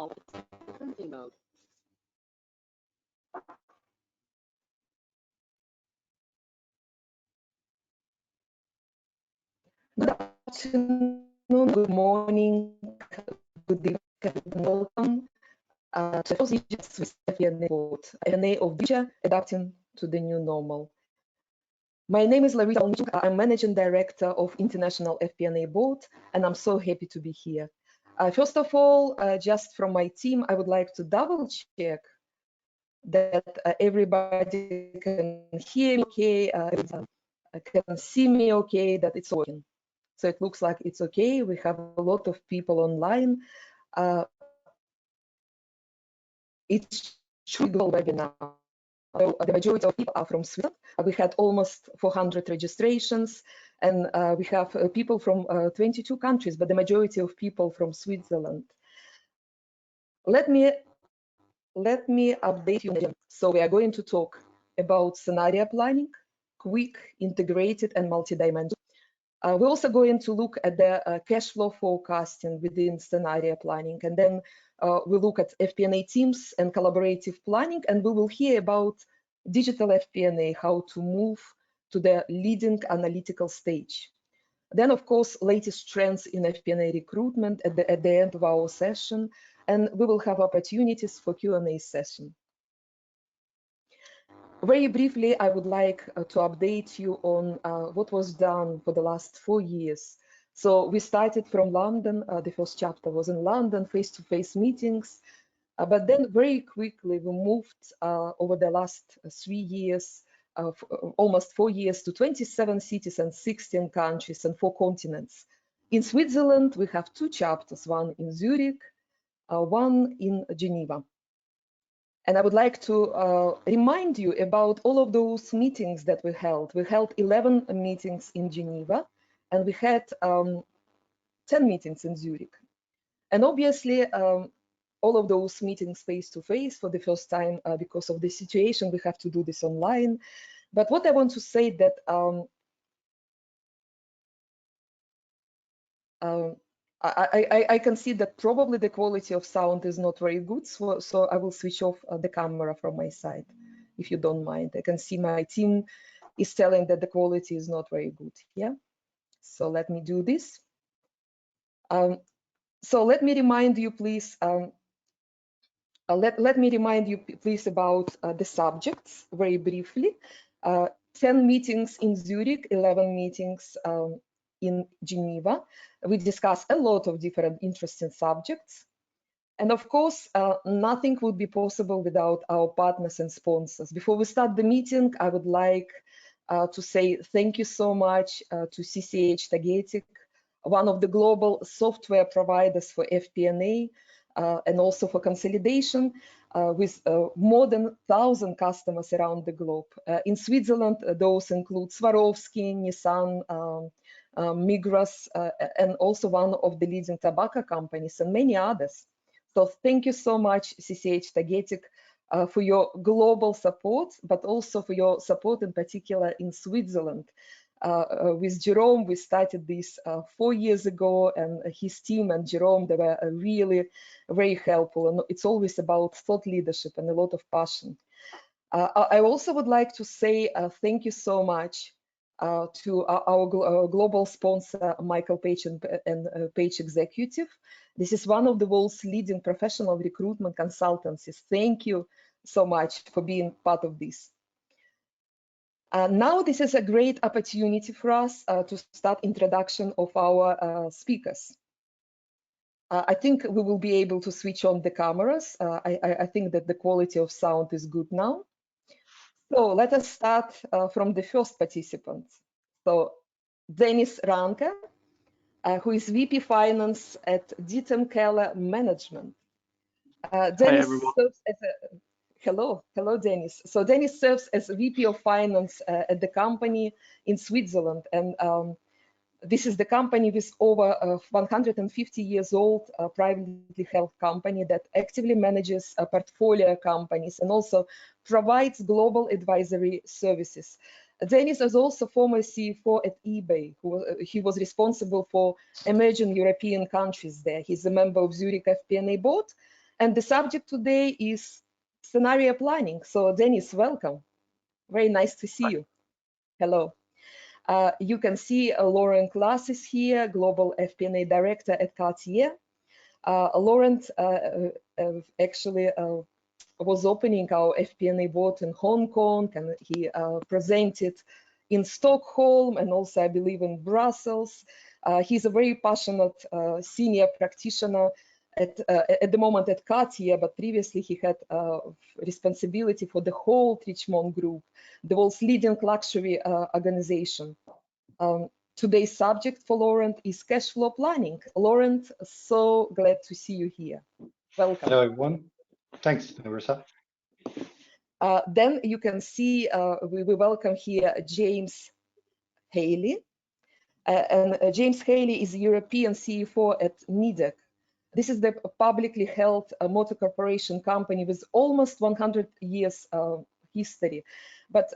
mode. Good afternoon, good morning, good evening, and welcome to the first edition of Swiss FP&A Board, FP&A of the future, adapting to the new normal. My name is Jung. I'm Managing Director of International FP&A Board, and I'm so happy to be here. First of all, just from my team, I would like to double check that everybody can hear me okay, can see me okay, that it's working. So it looks like it's okay. We have a lot of people online. It's truly global webinar. So the majority of people are from Sweden. We had almost 400 registrations, and we have people from 22 countries, but the majority of people from Switzerland. Let me update you. So we are going to talk about scenario planning, quick, integrated, and multidimensional. We're also going to look at the cash flow forecasting within scenario planning, and then we look at FP&A teams and collaborative planning, and we will hear about digital FP&A, how to move to the leading analytical stage. Then, of course, latest trends in FP&A recruitment at the end of our session, and we will have opportunities for Q&A session. Very briefly, I would like to update you on what was done for the last 4 years. So we started from London. The first chapter was in London, face-to-face meetings. But then very quickly, we moved over the last 3 years, almost 4 years, to 27 cities and 16 countries and 4 continents. In Switzerland, we have 2 chapters, one in Zurich, one in Geneva. And I would like to remind you about all of those meetings that we held. We held 11 meetings in Geneva, and we had 10 meetings in Zurich. And obviously, all of those meetings face-to-face for the first time, because of the situation, we have to do this online. But what I want to say that I can see that probably the quality of sound is not very good, so I will switch off the camera from my side, if you don't mind. I can see my team is telling that the quality is not very good. Yeah, so let me do this. So let me remind you, please. Let me remind you, please, about the subjects very briefly. 10 meetings in Zurich, 11 meetings in Geneva. We discussed a lot of different interesting subjects. And of course, nothing would be possible without our partners and sponsors. Before we start the meeting, I would like to say thank you so much to CCH Tagetik, one of the global software providers for FP&A and also for consolidation, with more than 1,000 customers around the globe. In Switzerland, those include Swarovski, Nissan, Migros, and also one of the leading tobacco companies, and many others. So thank you so much, CCH Tagetik, for your global support, but also for your support in particular in Switzerland. With Jerome, we started this 4 years ago, and his team and Jerome, they were really very helpful. And it's always about thought leadership and a lot of passion. I also would like to say thank you so much to our global sponsor, Michael Page and Page Executive. This is one of the world's leading professional recruitment consultancies. Thank you so much for being part of this. Now this is a great opportunity for us to start introduction of our speakers. I think we will be able to switch on the cameras. I think that the quality of sound is good now. So let us start from the first participant. So Denis Ranke, who is VP Finance at Diethelm Keller Management. Denis serves as a Hello, Denis. So Denis serves as VP of Finance at the company in Switzerland, and this is the company with over 150 years old privately held company that actively manages portfolio companies and also provides global advisory services. Denis is also former CFO at eBay. He was responsible for emerging European countries there. He's a member of Zurich FP&A Board And the subject today is scenario planning. So Denis, welcome. Very nice to see you. Hello. You can see Laurent Claes is here, Global FP&A Director at Cartier. Laurent actually was opening our FP&A board in Hong Kong, and he presented in Stockholm and also, I believe, in Brussels. He's a very passionate senior practitioner at the moment at Cartier, but previously he had responsibility for the whole Richemont Group, the world's leading luxury organization. Today's subject for Laurent is cash flow planning. Laurent, so glad to see you here. Welcome. Hello, everyone. Thanks, Larissa. Then you can see we welcome here James Halley. James Halley is European CFO at Nidec. This is the publicly held motor corporation company with almost 100 years history. But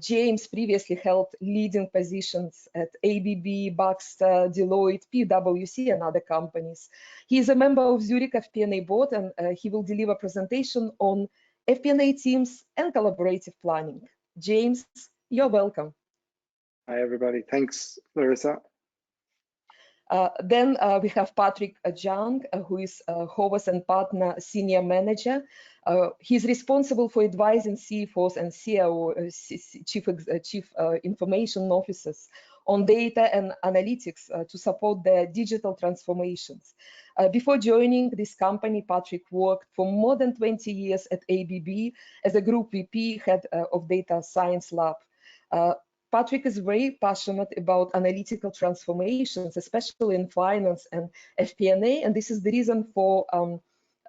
James previously held leading positions at ABB, Baxter, Deloitte, PwC, and other companies. He is a member of Zurich FP&A Board, and he will deliver a presentation on FP&A teams and collaborative planning. James, you're welcome. Hi, everybody. Thanks, Larissa. Then we have Patrick Jung, who is Horváth and Partner Senior Manager. He's responsible for advising CFOs and CIO, Chief Information Officers, on data and analytics to support their digital transformations. Before joining this company, Patrick worked for more than 20 years at ABB as a Group VP, Head of Data Science Lab. Patrick is very passionate about analytical transformations, especially in finance and FP&A, and this is the reason for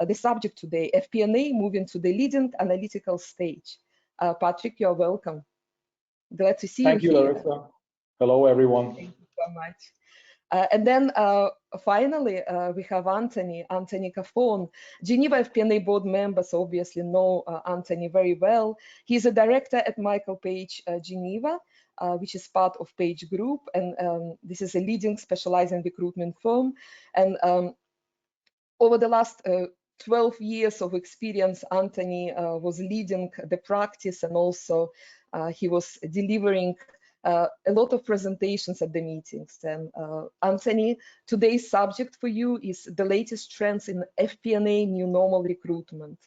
the subject today, FP&A moving to the leading analytical stage. Patrick, you're welcome. Glad to see you here. Thank you, Larissa. Hello, everyone. Thank you so much. And then finally, we have Anthony Caffon. Geneva FP&A board members obviously know Anthony very well. He's a director at Michael Page Geneva, which is part of Page Group, and this is a leading specializing recruitment firm. And over the last 12 years of experience, Anthony was leading the practice, and also he was delivering a lot of presentations at the meetings. And Anthony, today's subject for you is the latest trends in FP&A new normal recruitment.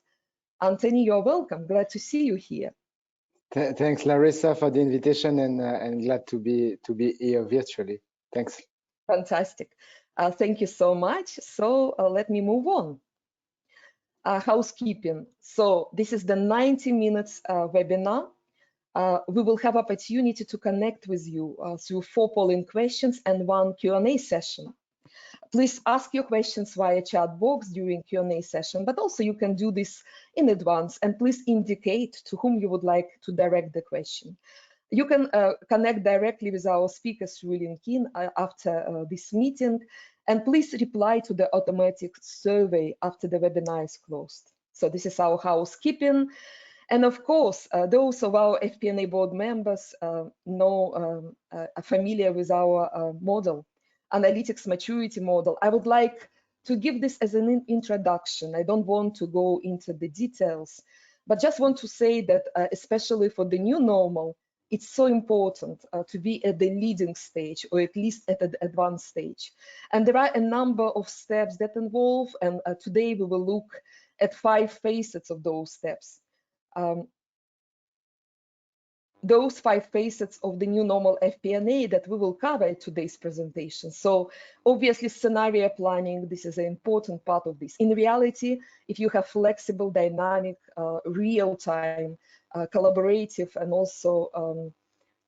Anthony, you're welcome. Glad to see you here. Thanks, Larissa, for the invitation, and glad to be here virtually. Thanks. Fantastic. Thank you so much. So let me move on. Housekeeping. So this is the 90 minutes webinar. We will have opportunity to connect with you through 4 polling questions and 1 Q&A session. Please ask your questions via chat box during Q&A session, but also you can do this in advance, and please indicate to whom you would like to direct the question. You can connect directly with our speakers through LinkedIn after this meeting, and please reply to the automatic survey after the webinar is closed. So this is our housekeeping. And of course, those of our FP&A board members are familiar with our model, analytics maturity model. I would like to give this as an introduction. I don't want to go into the details, but just want to say that especially for the new normal, it's so important to be at the leading stage, or at least at the advanced stage. And there are a number of steps that involve, and today we will look at 5 facets of those steps. Those 5 facets of the new normal FP&A that we will cover in today's presentation. So obviously scenario planning, this is an important part of this. In reality, if you have flexible, dynamic, real-time, collaborative, and also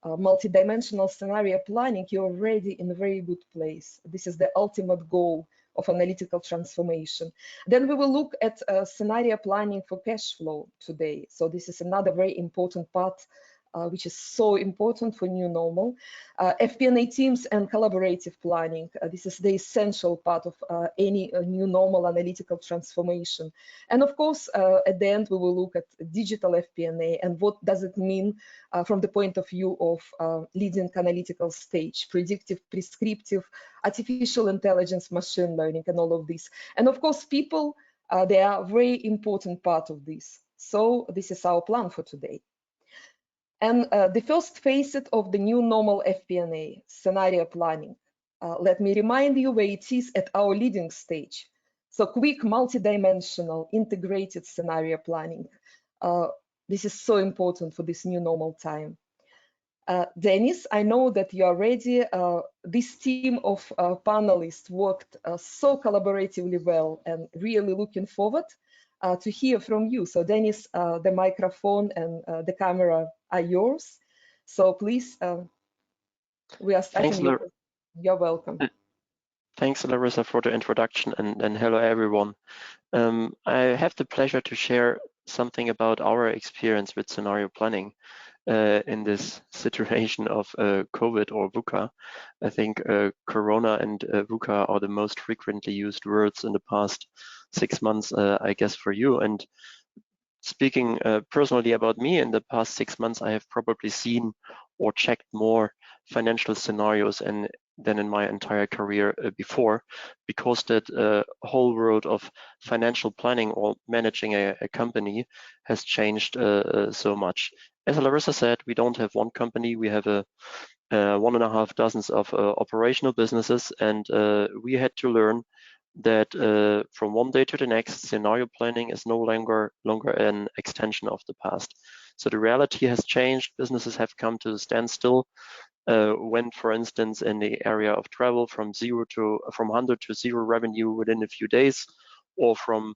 multidimensional scenario planning, you're already in a very good place. This is the ultimate goal of analytical transformation. Then we will look at scenario planning for cash flow today. So this is another very important part which is so important for new normal. FP&A teams and collaborative planning. This is the essential part of any new normal analytical transformation. And of course, at the end, we will look at digital FP&A and what does it mean from the point of view of leading analytical stage, predictive, prescriptive, artificial intelligence, machine learning, and all of this. And of course, people They are a very important part of this. So this is our plan for today. And the first facet of the new normal FP&A, scenario planning. Let me remind you where it is at our leading stage. So quick, multidimensional, integrated scenario planning. This is so important for this new normal time. Denis, I know that you are ready. This team of panelists worked so collaboratively well, and really looking forward to hear from you. So Denis, the microphone and the camera are yours. So please, we are starting. You're welcome. Thanks, Larissa, for the introduction, and hello, everyone. I have the pleasure to share something about our experience with scenario planning in this situation of COVID or VUCA. I think Corona and VUCA are the most frequently used words in the past 6 months, I guess, for you. And speaking personally about me, in the past 6 months, I have probably seen or checked more financial scenarios than in my entire career before, because that whole world of financial planning or managing a company has changed so much. As Larissa said, we don't have one company, we have 1.5 dozens of operational businesses, and we had to learn that from one day to the next, scenario planning is no longer an extension of the past. So the reality has changed. Businesses have come to a standstill when, for instance, in the area of travel, from 100 to 0 revenue within a few days, or from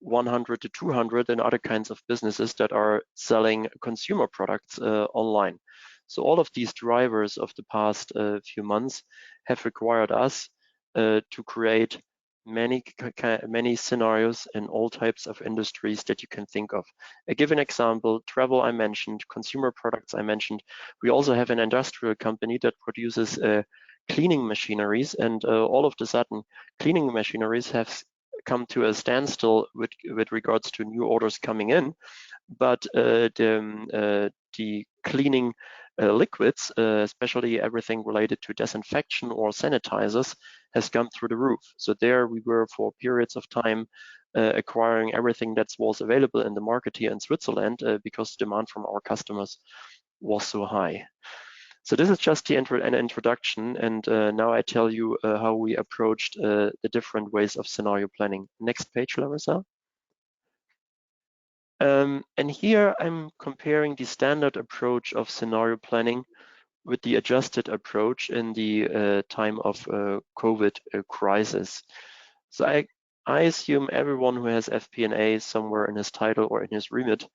100 to 200 in other kinds of businesses that are selling consumer products online. So all of these drivers of the past few months have required us to create many scenarios in all types of industries that you can think of. I give an example: travel I mentioned, consumer products I mentioned. We also have an industrial company that produces cleaning machineries, and all of a sudden cleaning machineries have come to a standstill with regards to new orders coming in, but the cleaning liquids, especially everything related to disinfection or sanitizers, has gone through the roof. So there we were for periods of time acquiring everything that was available in the market here in Switzerland because demand from our customers was so high. So this is just an introduction, and now I tell you how we approached the different ways of scenario planning. Next page, Larissa. And here I'm comparing the standard approach of scenario planning with the adjusted approach in the time of COVID crisis. So I assume everyone who has FP&A somewhere in his title or in his remit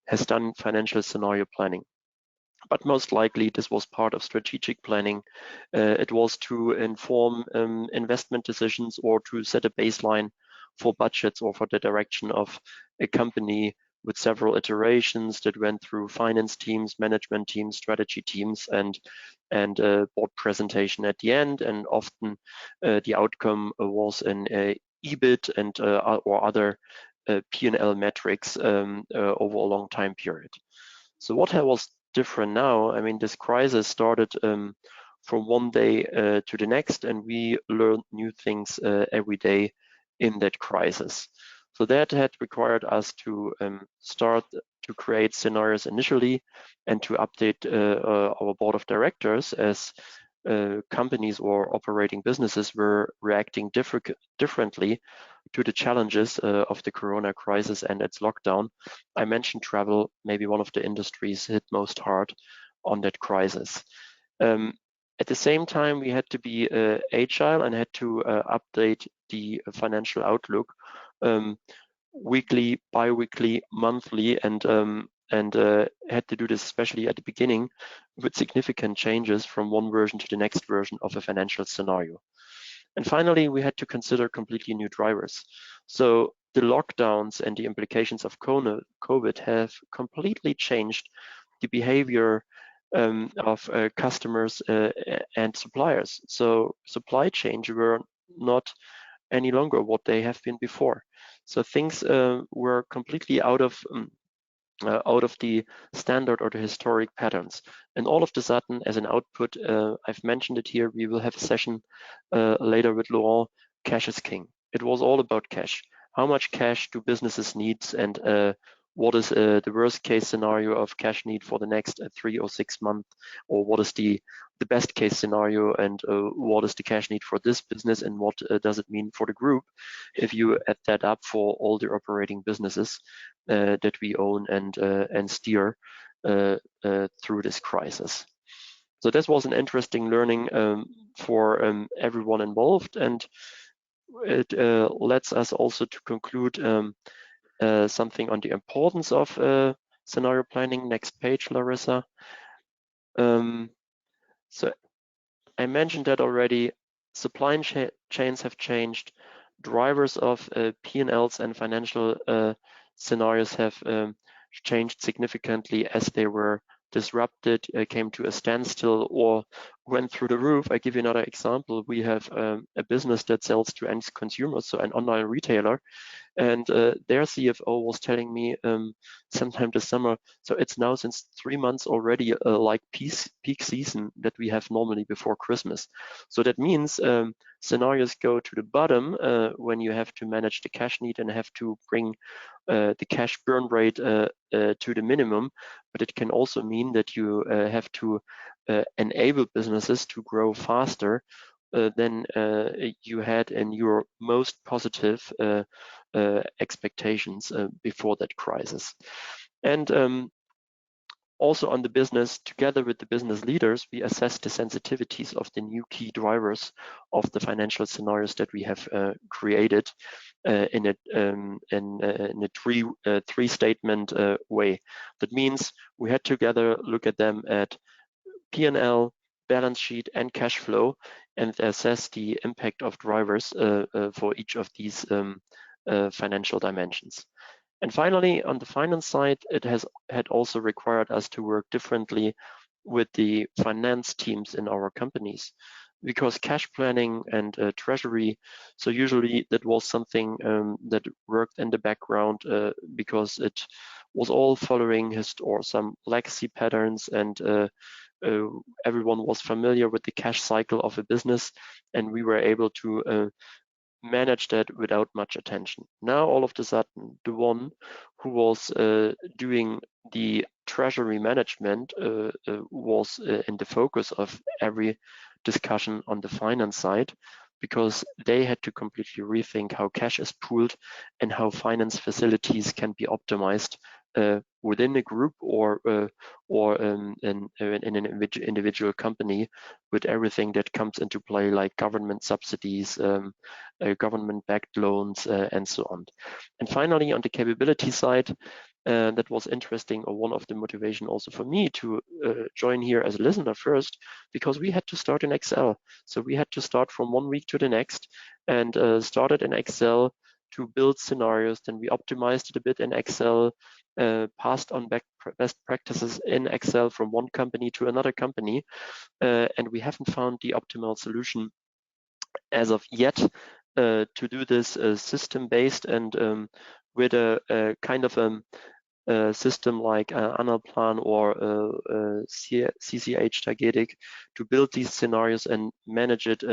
has done financial scenario planning. But most likely this was part of strategic planning. It was to inform investment decisions or to set a baseline for budgets or for the direction of a company, with several iterations that went through finance teams, management teams, strategy teams, and board presentation at the end. And often the outcome was an EBIT and or other P&L metrics over a long time period. So what was different now? I mean, this crisis started from one day to the next, and we learned new things every day in that crisis. So that had required us to start to create scenarios initially and to update our board of directors as companies or operating businesses were reacting differently to the challenges of the Corona crisis and its lockdown. I mentioned travel, maybe one of the industries hit most hard on that crisis. At the same time, we had to be agile and had to update the financial outlook weekly, bi-weekly, monthly, and had to do this especially at the beginning with significant changes from one version to the next version of a financial scenario. And finally, we had to consider completely new drivers. So the lockdowns and the implications of COVID have completely changed the behavior of customers and suppliers. So supply chains were not any longer what they have been before. So things were completely out of the standard or the historic patterns. And all of a sudden, as an output, I've mentioned it here, we will have a session later with Laurent, cash is king. It was all about cash. how much cash do businesses need, and what is the worst case scenario of cash need for the next 3 or 6 months, or what is the best case scenario, and what is the cash need for this business, and what does it mean for the group if you add that up for all the operating businesses that we own and steer through this crisis. So this was an interesting learning for everyone involved, and it lets us also to conclude something on the importance of scenario planning. Next page, Larissa. So I mentioned that already. Supply chains have changed. Drivers of P&Ls and financial scenarios have changed significantly as they were disrupted, came to a standstill, or went through the roof. I give you another example. We have a business that sells to end consumers, so an online retailer, and their CFO was telling me sometime this summer, so it's now since 3 months already like peak season that we have normally before Christmas. So that means scenarios go to the bottom when you have to manage the cash need and have to bring the cash burn rate to the minimum, but it can also mean that you have to enable businesses to grow faster than you had in your most positive expectations before that crisis. And also on the business, together with the business leaders, we assess the sensitivities of the new key drivers of the financial scenarios that we have created in a three-statement way. That means we had together look at them at P&L, balance sheet, and cash flow, and assess the impact of drivers for each of these financial dimensions. And finally, on the finance side, it had also required us to work differently with the finance teams in our companies, because cash planning and treasury, so usually that was something that worked in the background because it was all following some legacy patterns, and everyone was familiar with the cash cycle of a business, and we were able to manage that without much attention. Now, all of a sudden, the one who was doing the treasury management was in the focus of every discussion on the finance side, because they had to completely rethink how cash is pooled and how finance facilities can be optimized within a group or in an individual company, with everything that comes into play, like government subsidies, government-backed loans, and so on. And finally, on the capability side, that was interesting, or one of the motivation also for me to join here as a listener first, because we had to start in Excel. So we had to start from 1 week to the next, and started in Excel to build scenarios. Then we optimized it a bit in Excel, passed on best practices in Excel from one company to another company, and we haven't found the optimal solution as of yet to do this system-based and with a kind of a system like Analplan or CCH Tagetik to build these scenarios and manage it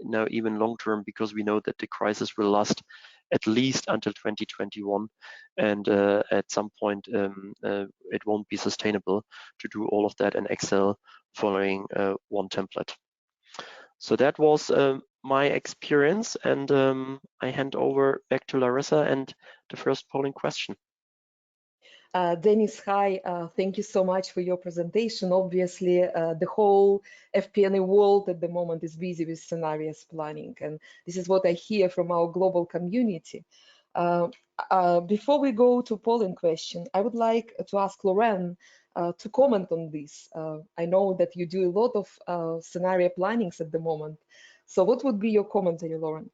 now even long-term, because we know that the crisis will last at least until 2021, and at some point it won't be sustainable to do all of that in Excel following one template. So that was my experience, and I hand over back to Larissa and the first polling question. Denis, hi, thank you so much for your presentation. Obviously, the whole FP&A world at the moment is busy with scenarios planning, and this is what I hear from our global community. Before we go to polling question, I would like to ask Laurent to comment on this. I know that you do a lot of scenario plannings at the moment. So what would be your commentary, Laurent?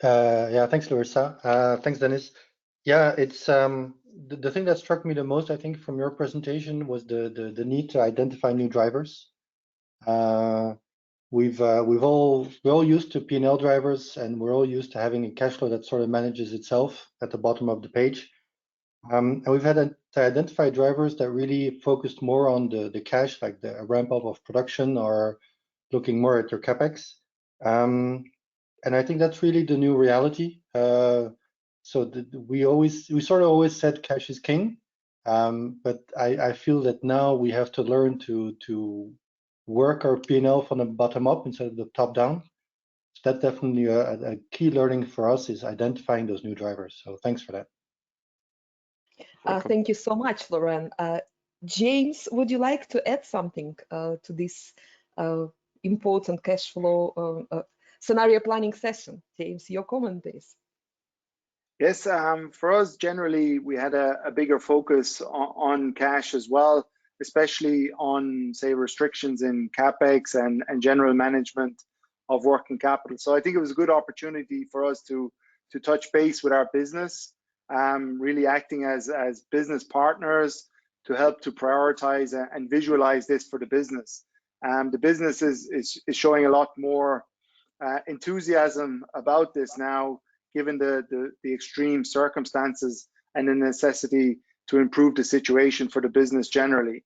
Yeah, thanks, Larissa. Thanks, Denis. Yeah, it's the thing that struck me the most, I think, from your presentation was the need to identify new drivers. We're all used to P&L drivers, and we're all used to having a cash flow that sort of manages itself at the bottom of the page. And we've had to identify drivers that really focused more on the cash, like the ramp up of production or looking more at your capex. And I think that's really the new reality. So we sort of always said cash is king, but I feel that now we have to learn to work our P&L from the bottom up instead of the top down. So that's definitely a key learning for us, is identifying those new drivers. So thanks for that. Thank you so much, Laurent. James, would you like to add something to this important cash flow scenario planning session? James, your comment, please. Yes, for us, generally, we had a bigger focus on cash as well, especially on, say, restrictions in CapEx and general management of working capital. So I think it was a good opportunity for us to touch base with our business, really acting as business partners to help to prioritize and visualize this for the business. The business is showing a lot more enthusiasm about this now, given the extreme circumstances and the necessity to improve the situation for the business generally.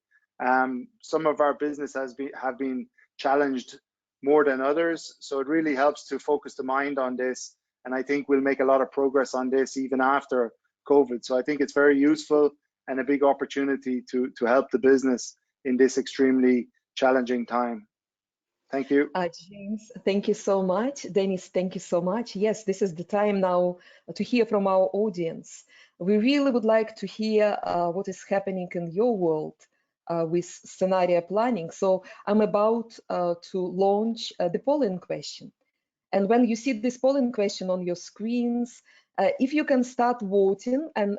Some of our business have been challenged more than others, so it really helps to focus the mind on this, and I think we'll make a lot of progress on this even after COVID. So I think it's very useful and a big opportunity to help the business in this extremely challenging time. Thank you. James, thank you so much. Denis, thank you so much. Yes, this is the time now to hear from our audience. We really would like to hear what is happening in your world with scenario planning. So I'm about to launch the polling question. And when you see this polling question on your screens, if you can start voting, and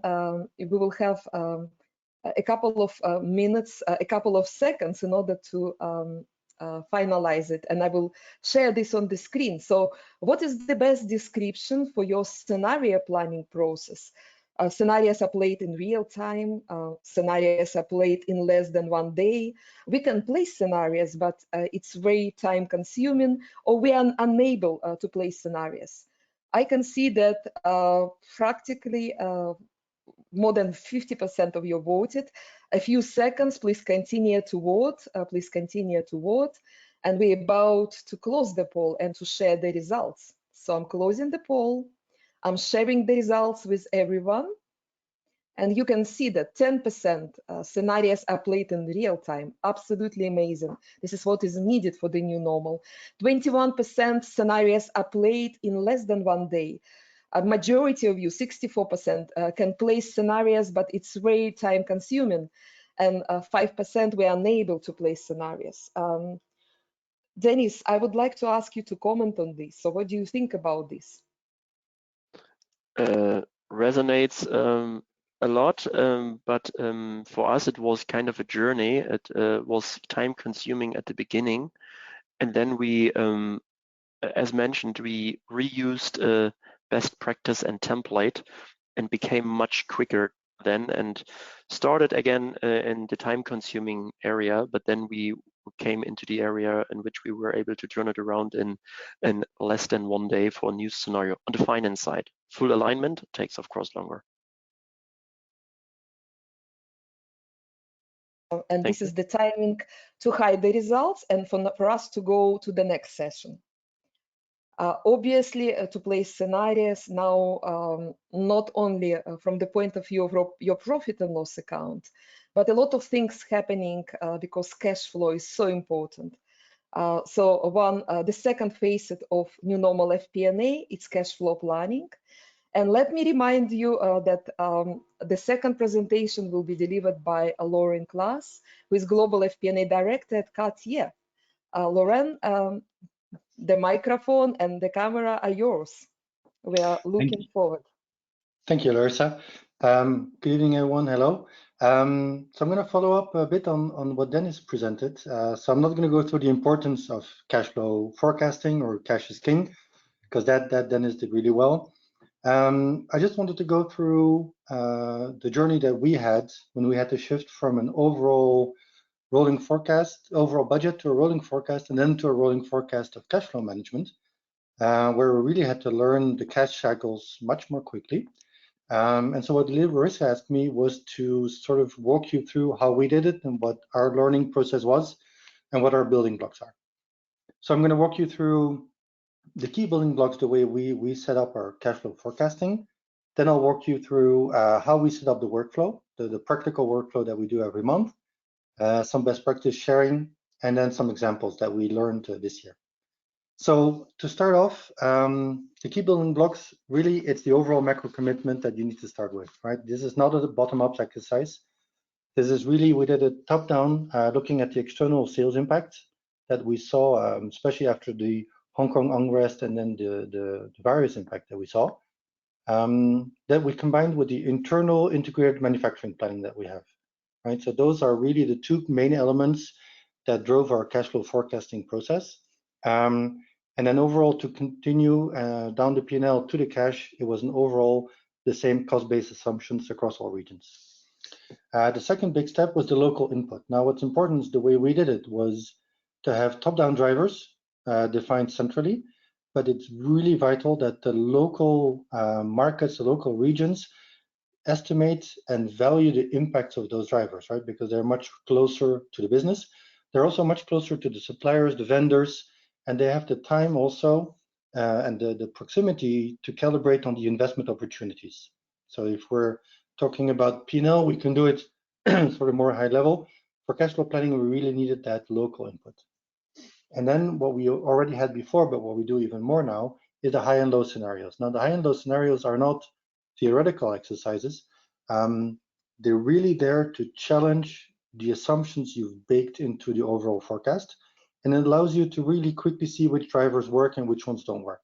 we will have a couple of minutes, a couple of seconds in order to finalize it, and I will share this on the screen. So what is the best description for your scenario planning process? Scenarios are played in real time, scenarios are played in less than 1 day. We can play scenarios, but it's very time consuming, or we are unable to play scenarios. I can see that practically more than 50% of you voted. A few seconds, please continue to vote, please continue to vote. And we're about to close the poll and to share the results. So I'm closing the poll. I'm sharing the results with everyone. And you can see that 10% scenarios are played in real time. Absolutely amazing. This is what is needed for the new normal. 21% scenarios are played in less than 1 day. A majority of you, 64%, can play scenarios, but it's very time consuming. And 5% were unable to play scenarios. Denis, I would like to ask you to comment on this. So what do you think about this? Resonates a lot, but for us it was kind of a journey. It was time consuming at the beginning, and then we, as mentioned, we reused best practice and template and became much quicker then, and started again in the time consuming area, but then we came into the area in which we were able to turn it around in less than 1 day for a new scenario. On the finance side, full alignment takes of course longer. And this is the timing to hide the results and for us to go to the next session. Obviously, to play scenarios now, not only from the point of view of your profit and loss account, but a lot of things happening because cash flow is so important. The second facet of New Normal FP&A, it's cash flow planning. And let me remind you that the second presentation will be delivered by Laurent Claes, who is Global FP&A Director at Cartier. Laurent, the microphone and the camera are yours. We are looking forward. Thank you, Larissa. Good evening, everyone. Hello. So I'm going to follow up a bit on what Denis presented. So I'm not going to go through the importance of cash flow forecasting or cash is king, because that Denis did really well. I just wanted to go through the journey that we had when we had to shift from an overall budget to a rolling forecast, and then to a rolling forecast of cash flow management, where we really had to learn the cash cycles much more quickly. And so what Larissa asked me was to sort of walk you through how we did it and what our learning process was and what our building blocks are. So I'm going to walk you through the key building blocks, the way we set up our cash flow forecasting. Then I'll walk you through how we set up the workflow, the practical workflow that we do every month, some best practice sharing, and then some examples that we learned this year. So to start off, the key building blocks, really, it's the overall macro commitment that you need to start with, right? This is not a bottom-up exercise. This is really, we did a top-down, looking at the external sales impact that we saw, especially after the Hong Kong unrest and then the virus impact that we saw, that we combined with the internal integrated manufacturing planning that we have, right? So those are really the two main elements that drove our cash flow forecasting process. And then overall, to continue down the P&L to the cash, it was an overall the same cost-based assumptions across all regions. The second big step was the local input. Now, what's important is the way we did it was to have top-down drivers defined centrally, but it's really vital that the local markets, the local regions, estimate and value the impacts of those drivers, right? Because they're much closer to the business. They're also much closer to the suppliers, the vendors, and they have the time also and the proximity to calibrate on the investment opportunities. So if we're talking about P&L, we can do it sort of more high level. For cash flow planning, we really needed that local input. And then what we already had before, but what we do even more now, is the high and low scenarios. Now, the high and low scenarios are not theoretical exercises. They're really there to challenge the assumptions you've baked into the overall forecast. And it allows you to really quickly see which drivers work and which ones don't work.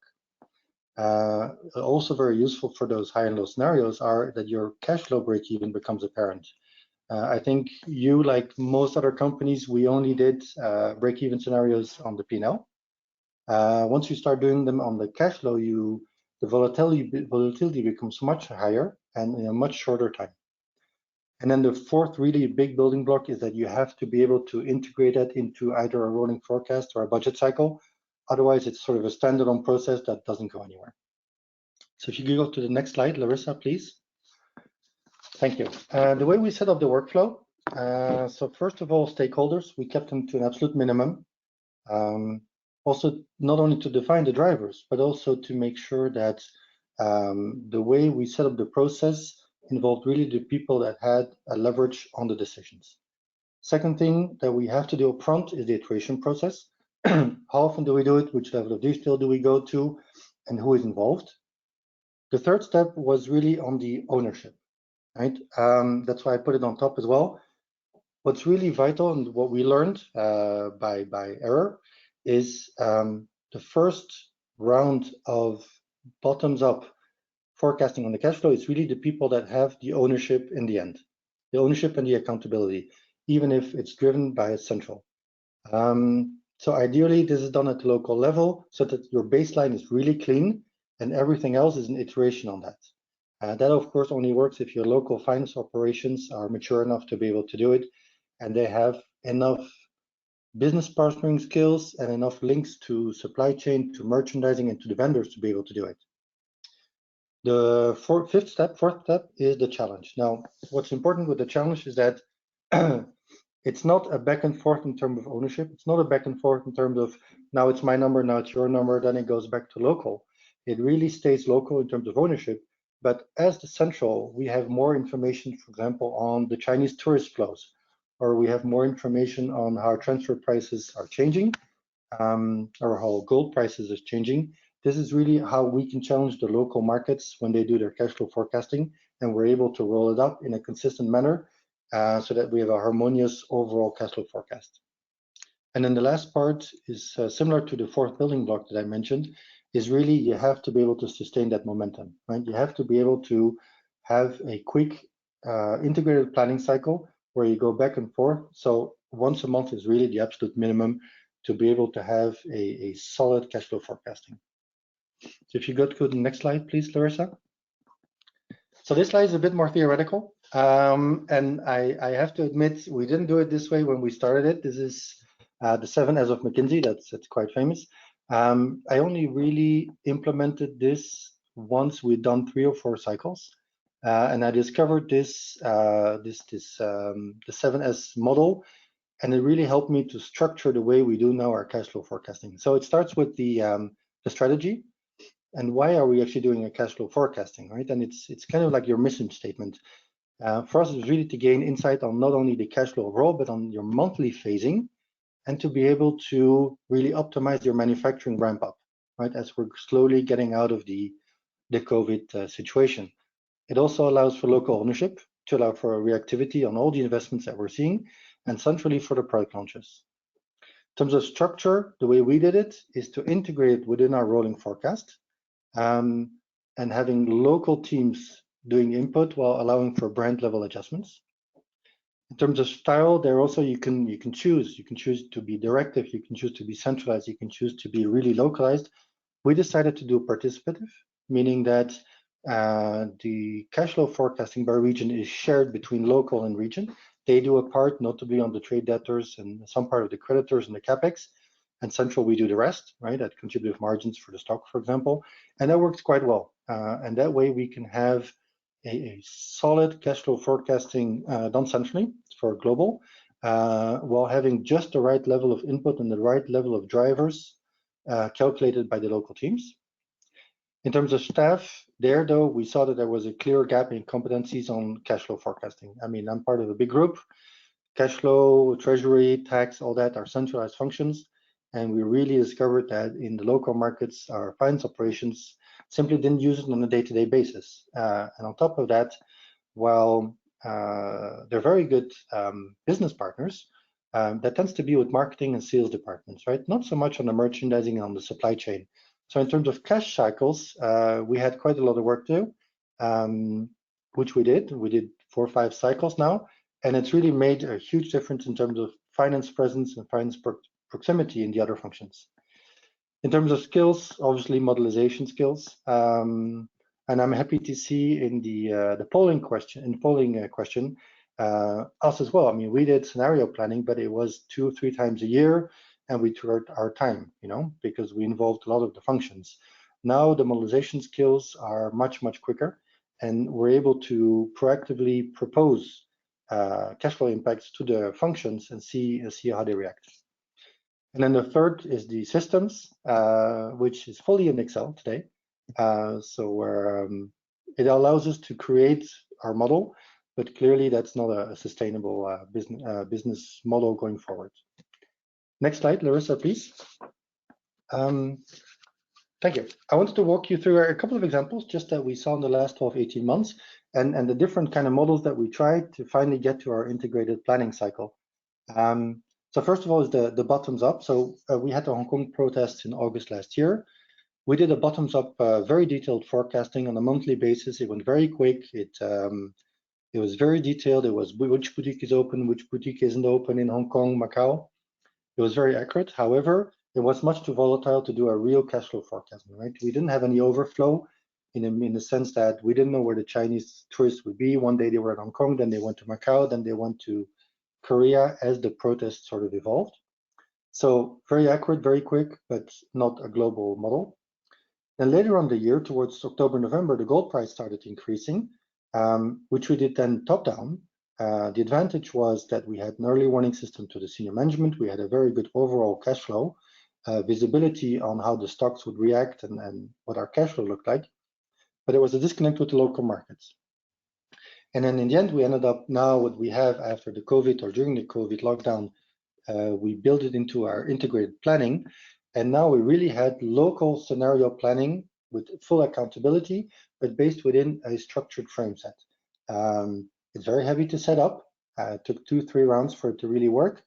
Also very useful for those high and low scenarios are that your cash flow break-even becomes apparent. I think you, like most other companies, we only did break-even scenarios on the P&L. Once you start doing them on the cash flow, the volatility becomes much higher and in a much shorter time. And then the fourth really big building block is that you have to be able to integrate that into either a rolling forecast or a budget cycle. Otherwise, it's sort of a standalone process that doesn't go anywhere. So if you could go to the next slide, Larissa, please. Thank you. The way we set up the workflow, so first of all, stakeholders, we kept them to an absolute minimum. Also, not only to define the drivers, but also to make sure that the way we set up the process involved really the people that had a leverage on the decisions. Second thing that we have to do upfront is the iteration process. How often do we do it? Which level of detail do we go to? And who is involved? The third step was really on the ownership, right? That's why I put it on top as well. What's really vital and what we learned by error is the first round of bottoms-up forecasting on the cash flow is really the people that have the ownership in the end, the ownership and the accountability, even if it's driven by a central. So ideally, this is done at the local level so that your baseline is really clean and everything else is an iteration on that. That, of course, only works if your local finance operations are mature enough to be able to do it, and they have enough business partnering skills and enough links to supply chain, to merchandising, and to the vendors to be able to do it. The fourth step is the challenge. Now, what's important with the challenge is that it's not a back and forth in terms of ownership. It's not a back and forth in terms of now it's my number, now it's your number, then it goes back to local. It really stays local in terms of ownership. But as the central, we have more information, for example, on the Chinese tourist flows, or we have more information on how transfer prices are changing, or how gold prices is changing. This is really how we can challenge the local markets when they do their cash flow forecasting, and we're able to roll it up in a consistent manner so that we have a harmonious overall cash flow forecast. And then the last part is similar to the fourth building block that I mentioned, is really you have to be able to sustain that momentum, right? You have to be able to have a quick integrated planning cycle where you go back and forth. So once a month is really the absolute minimum to be able to have a solid cash flow forecasting. So if you go to the next slide, please, Larissa. So this slide is a bit more theoretical. And I have to admit, we didn't do it this way when we started it. This is the 7S of McKinsey. That's quite famous. I only really implemented this once we'd done 3 or 4 cycles. And I discovered this, the 7S model, and it really helped me to structure the way we do now our cash flow forecasting. So it starts with the strategy. And why are we actually doing a cash flow forecasting, right? And it's kind of like your mission statement. For us, it's really to gain insight on not only the cash flow overall, but on your monthly phasing, and to be able to really optimize your manufacturing ramp up, right? As we're slowly getting out of the COVID situation. It also allows for local ownership, to allow for reactivity on all the investments that we're seeing, and centrally for the product launches. In terms of structure, the way we did it is to integrate within our rolling forecast, and having local teams doing input while allowing for brand level adjustments. In terms of style, there also you can choose. You can choose to be directive, you can choose to be centralized, you can choose to be really localized. We decided to do participative, meaning that the cash flow forecasting by region is shared between local and region. They do a part, notably on the trade debtors and some part of the creditors and the capex, and central we do the rest, right? At contributive margins for the stock, for example, and that works quite well. And that way we can have a solid cash flow forecasting done centrally for global, while having just the right level of input and the right level of drivers calculated by the local teams. In terms of staff, there though, we saw that there was a clear gap in competencies on cash flow forecasting. I mean, I'm part of a big group. Cash flow, treasury, tax, all that are centralized functions. And we really discovered that in the local markets, our finance operations simply didn't use it on a day-to-day basis. And on top of that, while they're very good business partners, that tends to be with marketing and sales departments, right? Not so much on the merchandising and on the supply chain. So in terms of cash cycles, we had quite a lot of work to do, which we did. We did 4 or 5 cycles now, and it's really made a huge difference in terms of finance presence and finance proximity in the other functions. In terms of skills, obviously modelization skills, and I'm happy to see in the polling question, us as well. I mean, we did scenario planning, but it was 2 or 3 times a year. And we took our time, you know, because we involved a lot of the functions. Now the modelization skills are much quicker, and we're able to proactively propose cash flow impacts to the functions and see how they react. And then the third is the systems, which is fully in Excel today. It allows us to create our model, but clearly that's not a sustainable business model going forward. Next slide, Larissa, please. Thank you. I wanted to walk you through a couple of examples just that we saw in the last 12, 18 months and the different kind of models that we tried to finally get to our integrated planning cycle. So first of all is the bottoms up. So we had the Hong Kong protests in August last year. We did a bottoms up, very detailed forecasting on a monthly basis. It went very quick. It was very detailed. It was which boutique is open, which boutique isn't open in Hong Kong, Macau. It was very accurate. However, it was much too volatile to do a real cash flow forecasting, right? We didn't have any overflow in the sense that we didn't know where the Chinese tourists would be. One day they were in Hong Kong, then they went to Macau, then they went to Korea as the protests sort of evolved. So very accurate, very quick, but not a global model. Then later on the year, towards October, November, the gold price started increasing, which we did then top down. The advantage was that we had an early warning system to the senior management. We had a very good overall cash flow, visibility on how the stocks would react and what our cash flow looked like. But there was a disconnect with the local markets. And then in the end, we ended up now what we have after the COVID or during the COVID lockdown, we built it into our integrated planning. And now we really had local scenario planning with full accountability, but based within a structured frame set. It's very heavy to set up. It took 2-3 rounds for it to really work,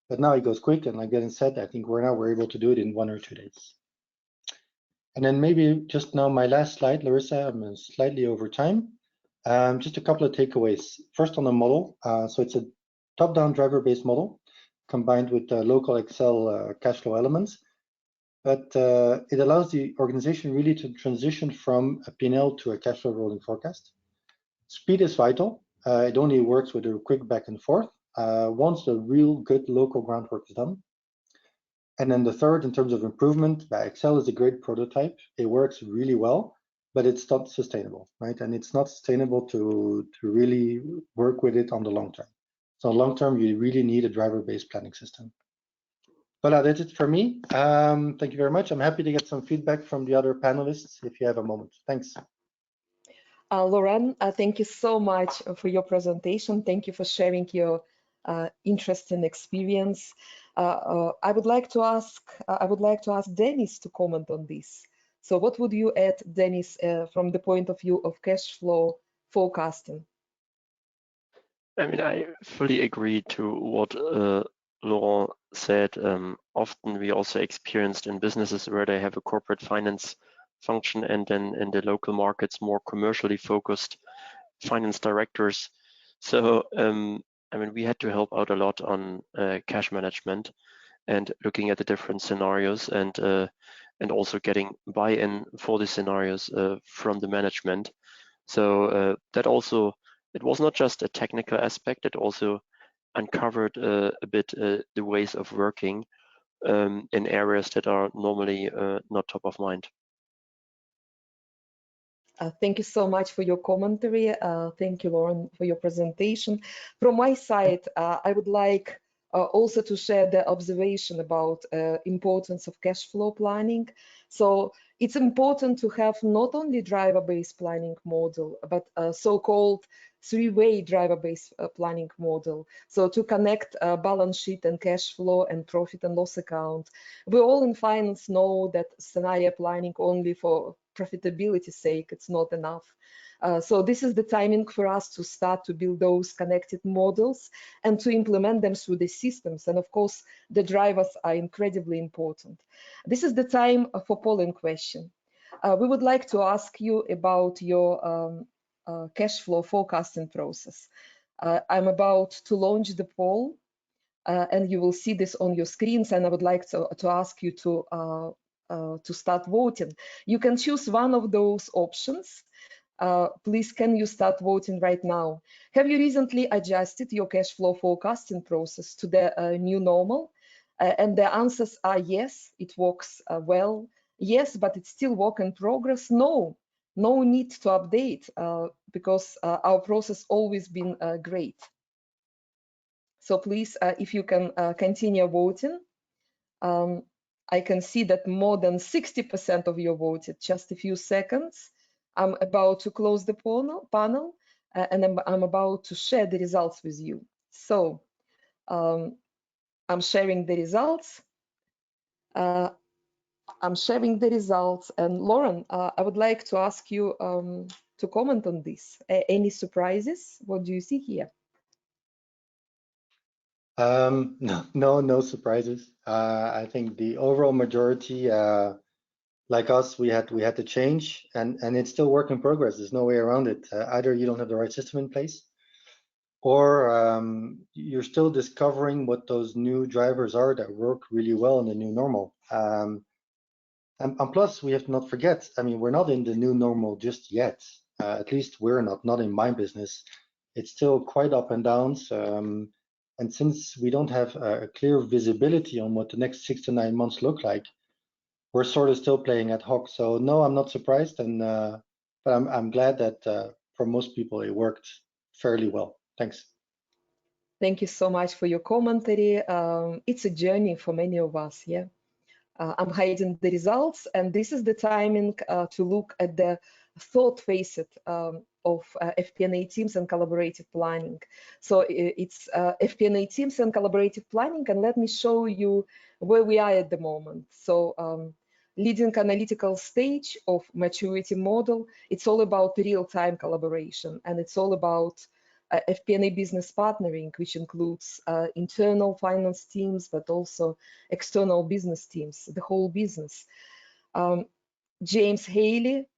but now it goes quick. And like Denis said, I think we're able to do it in 1 or 2 days. And then maybe just now my last slide, Larissa, I'm slightly over time. Just a couple of takeaways. First on the model. So it's a top-down driver-based model combined with local Excel cash flow elements. But it allows the organization really to transition from a P&L to a cash flow rolling forecast. Speed is vital. It only works with a quick back and forth once the real good local groundwork is done. And then the third, in terms of improvement, Excel is a great prototype. It works really well, but it's not sustainable, right? And it's not sustainable to really work with it on the long term. So long term, you really need a driver-based planning system. Voilà, that's it for me. Thank you very much. I'm happy to get some feedback from the other panelists if you have a moment. Thanks. Laurent, thank you so much for your presentation. Thank you for sharing your interesting experience. I would like to ask Denis to comment on this. So what would you add, Denis, from the point of view of cash flow forecasting? I mean, I fully agree to what Laurent said. Often we also experienced in businesses where they have a corporate finance function and then in the local markets more commercially focused finance directors. So I mean, we had to help out a lot on cash management and looking at the different scenarios and also getting buy-in for the scenarios from the management. So that also, it was not just a technical aspect, it also uncovered a bit the ways of working in areas that are normally not top of mind. Thank you so much for your commentary. Thank you, Laurent, for your presentation. From my side, I would like also to share the observation about importance of cash flow planning. So it's important to have not only driver-based planning model, but so-called three-way driver-based planning model. So to connect balance sheet and cash flow and profit and loss account. We all in finance know that scenario planning only for profitability's sake, it's not enough. So this is the timing for us to start to build those connected models and to implement them through the systems. And of course, the drivers are incredibly important. This is the time for polling question. We would like to ask you about your cash flow forecasting process. I'm about to launch the poll and you will see this on your screens, and I would like to ask you to start voting. You can choose one of those options. Please, can you start voting right now? Have you recently adjusted your cash flow forecasting process to the new normal? And the answers are yes, it works well. Yes, but it's still work in progress. No, no need to update because our process always been great. So please, if you can continue voting. I can see that more than 60% of you voted. Just a few seconds. I'm about to close the panel and I'm about to share the results with you. So I'm sharing the results. I'm sharing the results. And Laurent, I would like to ask you to comment on this. Any surprises? What do you see here? No surprises. I think the overall majority, like us, we had to change, and it's still work in progress. There's no way around it. Either you don't have the right system in place, or you're still discovering what those new drivers are that work really well in the new normal. And plus, we have to not forget, I mean, we're not in the new normal just yet. At least we're not in my business. It's still quite up and downs. And since we don't have a clear visibility on what the next 6 to 9 months look like, we're sort of still playing ad hoc. So no, I'm not surprised, and but I'm glad that for most people it worked fairly well. Thanks. Thank you so much for your commentary. It's a journey for many of us. Yeah, I'm hiding the results, and this is the timing to look at the third facet of FP&A teams and collaborative planning. So it's FP&A teams and collaborative planning, and let me show you where we are at the moment. So leading analytical stage of maturity model, it's all about real-time collaboration, and it's all about FP&A business partnering, which includes internal finance teams, but also external business teams, the whole business. James Halley,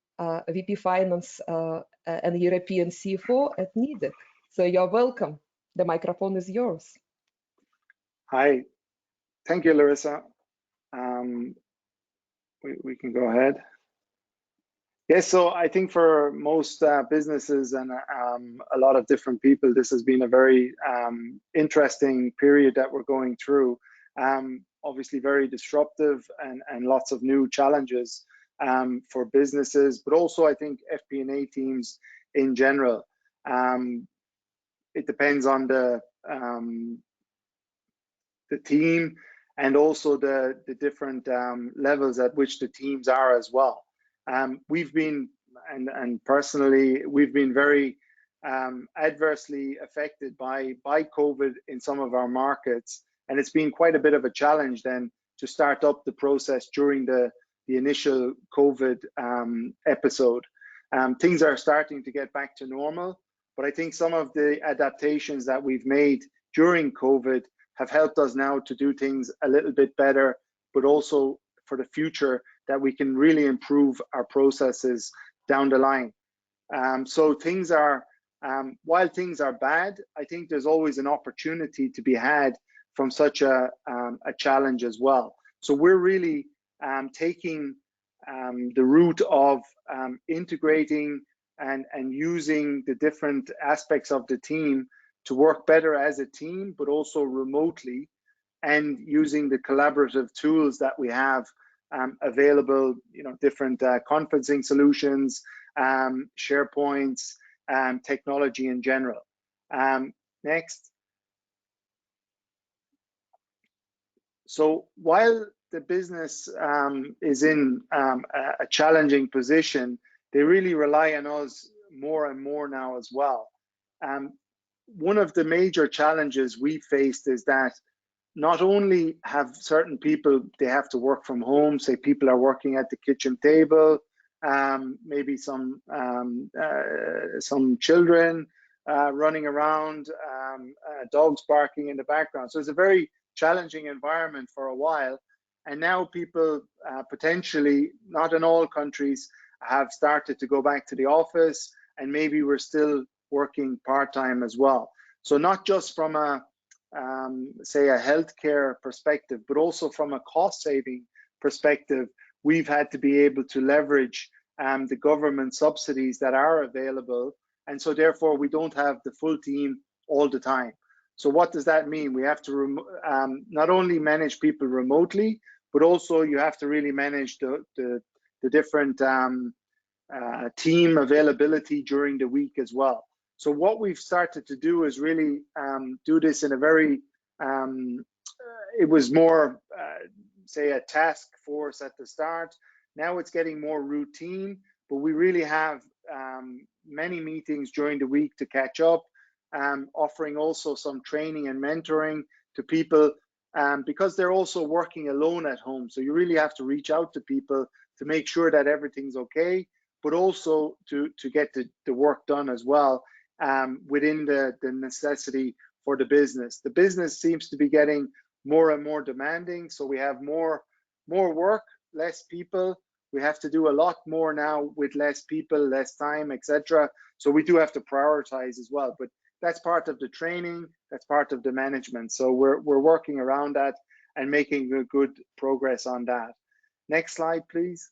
VP Finance and European CFO at Nidec. So you're welcome. The microphone is yours. Hi, thank you, Larissa. We can go ahead. Yes, so I think for most businesses and a lot of different people, this has been a very interesting period that we're going through. Obviously very disruptive and lots of new challenges for businesses, but also I think FP&A teams in general. It depends on the team and also the different levels at which the teams are as well. We've been, and personally, we've been very adversely affected by COVID in some of our markets, and it's been quite a bit of a challenge then to start up the process during the initial COVID episode. Things are starting to get back to normal, but I think some of the adaptations that we've made during COVID have helped us now to do things a little bit better, but also for the future that we can really improve our processes down the line. So things are, while things are bad, I think there's always an opportunity to be had from such a challenge as well. So we're really taking the route of integrating and using the different aspects of the team to work better as a team, but also remotely, and using the collaborative tools that we have available, different conferencing solutions, SharePoints, technology in general. Next. So while the business is in a challenging position, they really rely on us more and more now as well. One of the major challenges we faced is that not only have certain people, they have to work from home, say people are working at the kitchen table, maybe some children running around, dogs barking in the background. So it's a very challenging environment for a while. And now people potentially, not in all countries, have started to go back to the office, and maybe we're still working part-time as well. So not just from a, say, a healthcare perspective, but also from a cost-saving perspective, we've had to be able to leverage the government subsidies that are available. And so therefore, we don't have the full team all the time. So what does that mean? We have to not only manage people remotely, but also you have to really manage the different team availability during the week as well. So what we've started to do is really do this in a very, it was more, say, a task force at the start. Now it's getting more routine, but we really have many meetings during the week to catch up, offering also some training and mentoring to people because they're also working alone at home. So you really have to reach out to people to make sure that everything's okay, but also to get the work done as well within the necessity for the business. The business seems to be getting more and more demanding. So we have more work, less people. We have to do a lot more now with less people, less time, etc. So we do have to prioritize as well. But that's part of the training, that's part of the management. So we're working around that and making good progress on that. Next slide, please.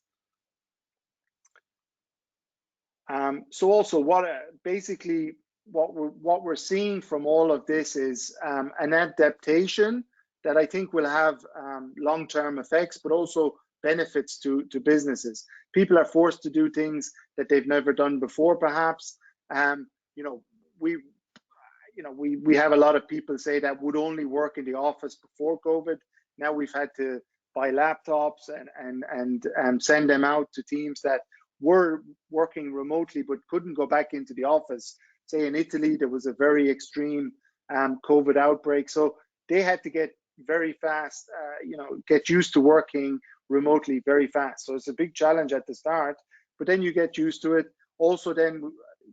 So also basically what we're seeing from all of this is an adaptation that I think will have long-term effects, but also benefits to businesses. People are forced to do things that they've never done before, perhaps. We have a lot of people say that would only work in the office before COVID. Now we've had to buy laptops and send them out to teams that were working remotely but couldn't go back into the office. Say in Italy, there was a very extreme COVID outbreak. So they had to get very fast, get used to working remotely very fast. So it's a big challenge at the start, but then you get used to it. Also then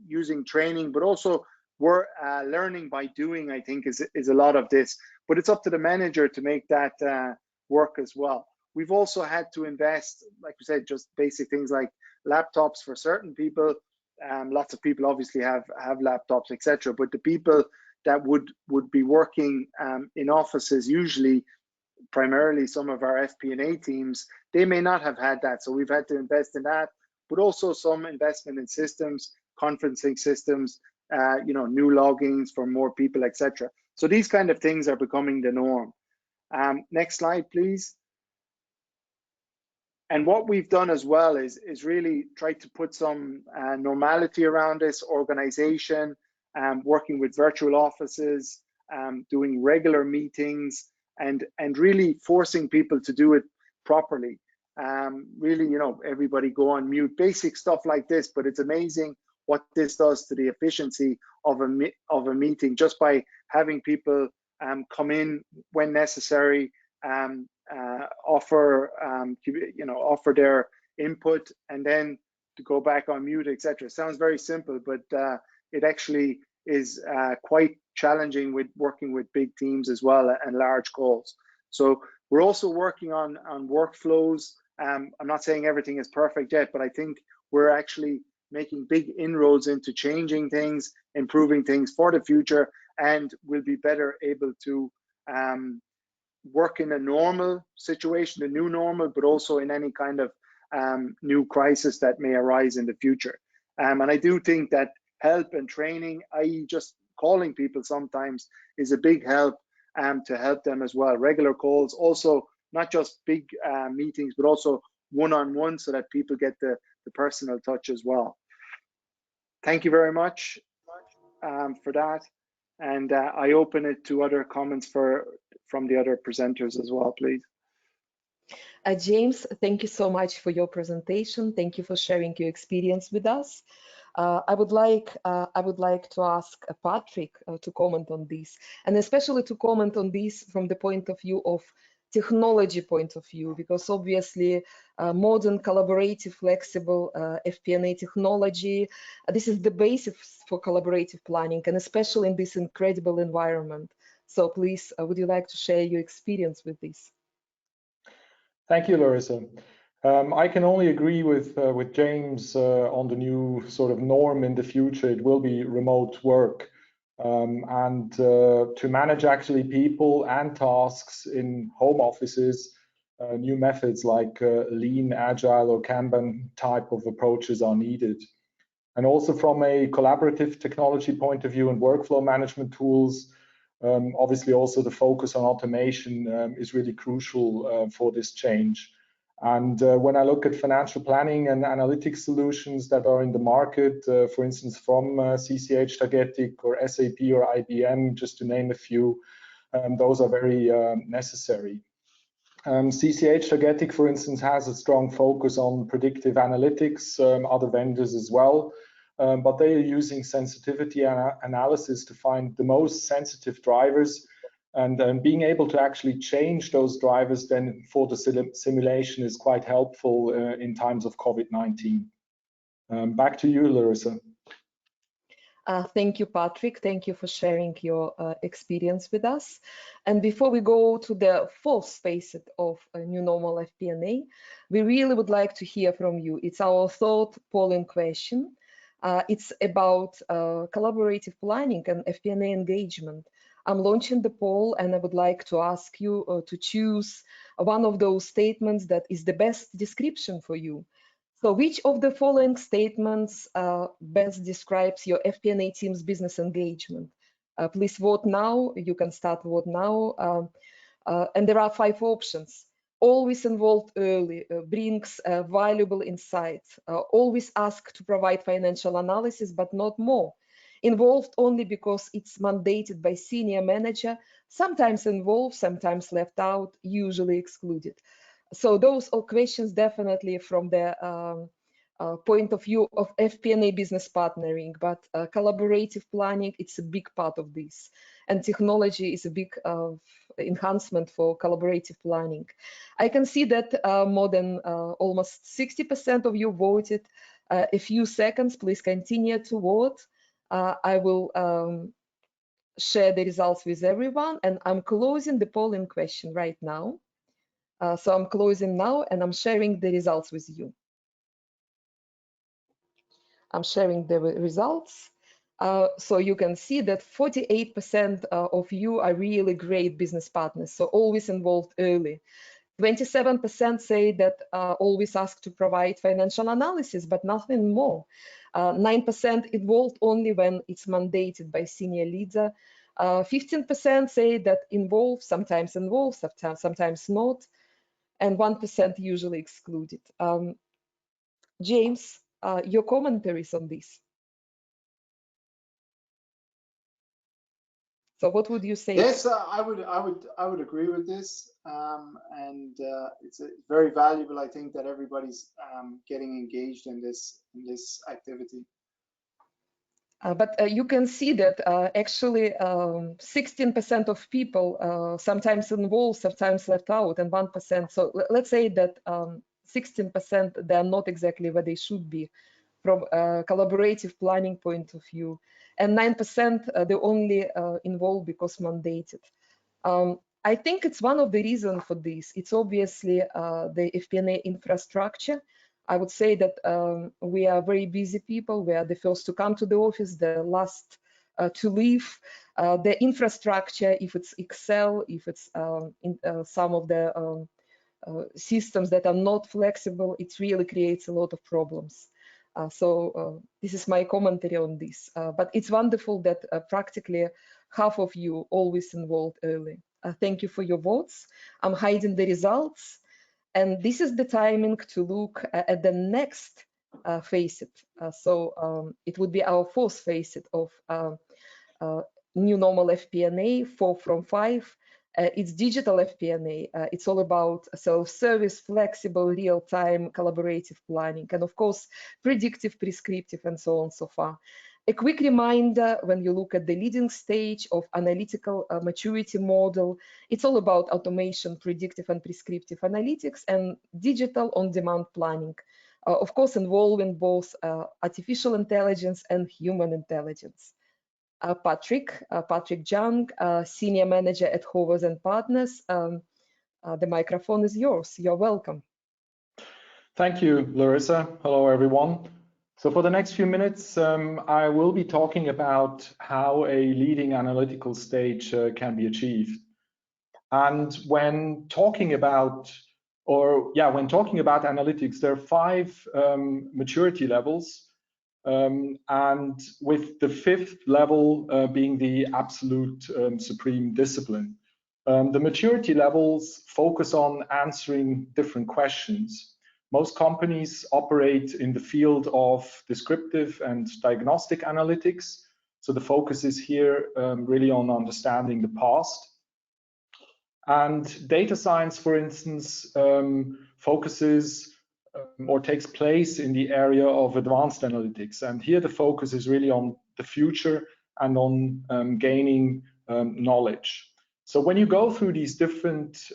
using training, but also we're learning by doing, I think is a lot of this, but it's up to the manager to make that work as well. We've also had to invest, like we said, just basic things like laptops for certain people. Lots of people obviously have laptops, etc. But the people that would be working in offices, usually primarily some of our FP&A teams, they may not have had that. So we've had to invest in that, but also some investment in systems, conferencing systems, new logins for more people, etc. So these kind of things are becoming the norm. Next slide, please. And what we've done as well is really try to put some normality around this organization, working with virtual offices, doing regular meetings, and really forcing people to do it properly. Really, you know, everybody go on mute, basic stuff like this, but it's amazing what this does to the efficiency of a meeting just by having people come in when necessary, offer offer their input, and then to go back on mute, etc. Sounds very simple, but it actually is quite challenging with working with big teams as well and large calls. So we're also working on workflows. I'm not saying everything is perfect yet, but I think we're actually making big inroads into changing things, improving things for the future, and we'll be better able to work in a normal situation, a new normal, but also in any kind of new crisis that may arise in the future. And I do think that help and training, i.e. just calling people sometimes, is a big help to help them as well. Regular calls, also not just big meetings, but also one-on-one, so that people get the personal touch as well. Thank you very much for that. And I open it to other comments from the other presenters as well, please. James, thank you so much for your presentation. Thank you for sharing your experience with us. I would like to ask Patrick to comment on this, and especially to comment on this from the point of view of technology point of view, because obviously modern, collaborative, flexible FP&A technology, this is the basis for collaborative planning, and especially in this incredible environment. So please, would you like to share your experience with this? Thank you, Larissa. I can only agree with James on the new sort of norm in the future. It will be remote work. And to manage actually people and tasks in home offices, new methods like lean, agile, or Kanban type of approaches are needed. And also from a collaborative technology point of view and workflow management tools, obviously also the focus on automation is really crucial for this change. And when I look at financial planning and analytics solutions that are in the market, for instance, from CCH Tagetik or SAP or IBM, just to name a few, those are very necessary. CCH Tagetik, for instance, has a strong focus on predictive analytics, other vendors as well, but they are using sensitivity analysis to find the most sensitive drivers, and being able to actually change those drivers then for the simulation is quite helpful in times of COVID-19. Back to you, Larissa. Thank you, Patrick. Thank you for sharing your experience with us. And before we go to the fourth facet of New Normal FP&A, we really would like to hear from you. It's our third polling question. It's about collaborative planning and FP&A engagement. I'm launching the poll, and I would like to ask you to choose one of those statements that is the best description for you. So which of the following statements best describes your FP&A team's business engagement? Please vote now. You can start vote now. And there are 5 options. Always involved early, brings valuable insights, always ask to provide financial analysis, but not more. Involved only because it's mandated by senior manager, sometimes involved, sometimes left out, usually excluded. So those are questions definitely from the point of view of FP&A business partnering, but collaborative planning, it's a big part of this. And technology is a big enhancement for collaborative planning. I can see that more than almost 60% of you voted. A few seconds, please continue to vote. I will share the results with everyone, and I'm closing the polling question right now. So I'm closing now, and I'm sharing the results with you. I'm sharing the results. So you can see that 48% of you are really great business partners, so always involved early. 27% say that always ask to provide financial analysis, but nothing more. 9% involved only when it's mandated by senior leader. 15% say that involved, sometimes not, and 1% usually excluded. James, your commentaries on this. So what would you say? Yes, I would agree with this, and it's very valuable. I think that everybody's getting engaged in this activity. But you can see that actually 16% of people sometimes involved, sometimes left out, and 1%. So let's say that 16% they are not exactly where they should be from a collaborative planning point of view, and 9% they only involved because mandated. I think it's one of the reasons for this. It's obviously the FP&A infrastructure. I would say that we are very busy people. We are the first to come to the office, the last to leave. The infrastructure, if it's Excel, if it's some of the systems that are not flexible, it really creates a lot of problems. So this is my commentary on this. But it's wonderful that practically half of you always involved early. Thank you for your votes. I'm hiding the results. And this is the timing to look at the next facet. So it would be our fourth facet of new normal FP&A, 4 from 5. It's digital FP&A. It's all about self-service, flexible, real-time, collaborative planning, and of course, predictive, prescriptive, and so on so far. A quick reminder, when you look at the leading stage of analytical maturity model, it's all about automation, predictive and prescriptive analytics, and digital on-demand planning, of course, involving both artificial intelligence and human intelligence. Patrick Jung, Senior Manager at Horváth & Partners, the microphone is yours. You're welcome. Thank you, Larissa. Hello, everyone. So for the next few minutes, I will be talking about how a leading analytical stage can be achieved. And when talking about analytics, there are 5 maturity levels, and with the 5th level being the absolute supreme discipline. The maturity levels focus on answering different questions. Most companies operate in the field of descriptive and diagnostic analytics. So the focus is here really on understanding the past. And data science, for instance, focuses or takes place in the area of advanced analytics. And here the focus is really on the future and on gaining knowledge. So when you go through these different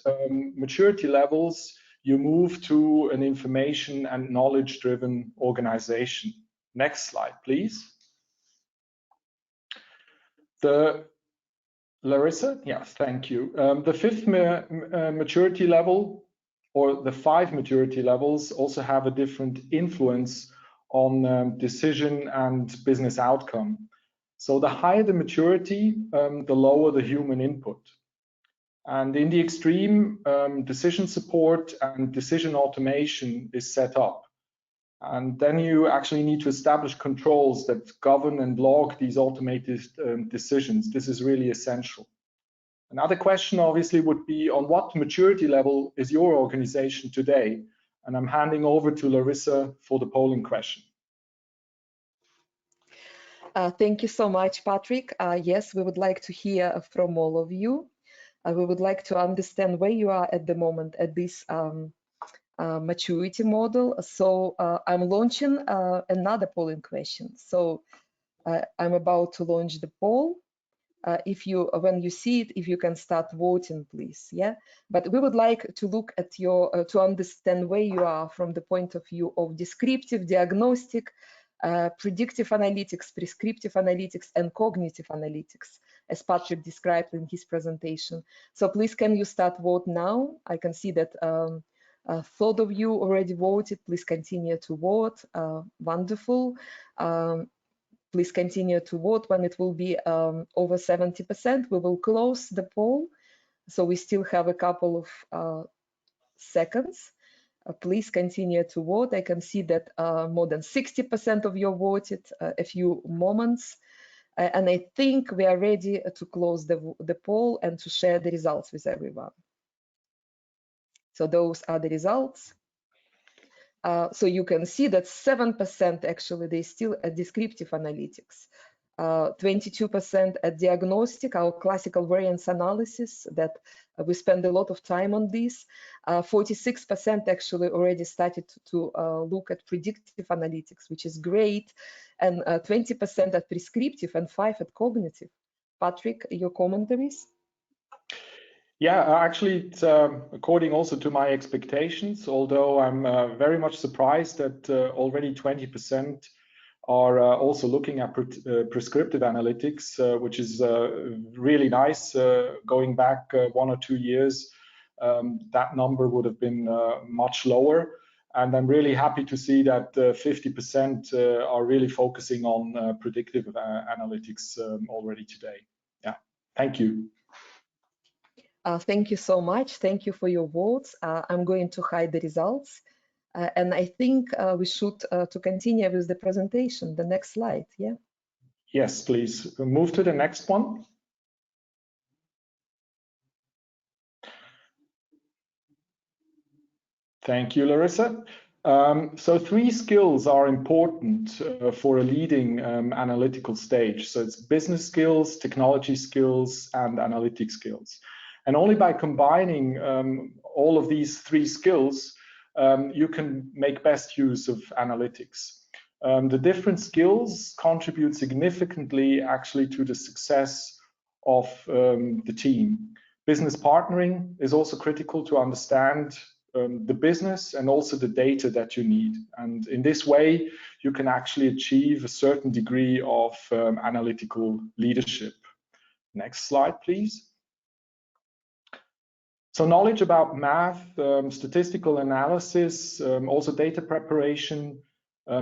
maturity levels, you move to an information and knowledge-driven organization. Next slide, please. Larissa, yes, thank you. The 5th maturity level, or the 5 maturity levels, also have a different influence on decision and business outcome. So the higher the maturity, the lower the human input. And in the extreme, decision support and decision automation is set up. And then you actually need to establish controls that govern and log these automated decisions. This is really essential. Another question obviously would be, on what maturity level is your organization today? And I'm handing over to Larissa for the polling question. Thank you so much, Patrick. Yes, we would like to hear from all of you. We would like to understand where you are at the moment at this maturity model. So I'm launching another polling question. So I'm about to launch the poll. When you see it, if you can start voting, please. Yeah. But we would like to look at your to understand where you are from the point of view of descriptive, diagnostic, predictive analytics, prescriptive analytics, and cognitive analytics, as Patrick described in his presentation. So please, can you start vote now? I can see that a third of you already voted. Please continue to vote. Wonderful. Please continue to vote. When it will be over 70%, we will close the poll. So we still have a couple of seconds. Please continue to vote. I can see that more than 60% of you voted a few moments. And I think we are ready to close the poll and to share the results with everyone. So those are the results. So you can see that 7% actually, they still descriptive analytics. 22% at diagnostic, our classical variance analysis that we spend a lot of time on this. 46% actually already started to look at predictive analytics, which is great, and 20% at prescriptive and 5% at cognitive. Patrick, your commentaries? Yeah, actually, it's according also to my expectations, although I'm very much surprised that already 20% are also looking at prescriptive analytics, which is really nice. Going back 1 or 2 years, that number would have been much lower. And I'm really happy to see that 50% are really focusing on predictive analytics already today. Yeah, thank you. Thank you so much. Thank you for your votes. I'm going to hide the results. And I think we should to continue with the presentation. The next slide, yeah? Yes, please. We'll move to the next one. Thank you, Larissa. So 3 skills are important for a leading analytical stage. So it's business skills, technology skills, and analytic skills. And only by combining all of these 3 skills, you can make best use of analytics. The different skills contribute significantly actually to the success of the team. Business partnering is also critical to understand the business and also the data that you need. And in this way, you can actually achieve a certain degree of analytical leadership. Next slide, please. So knowledge about math, statistical analysis, also data preparation,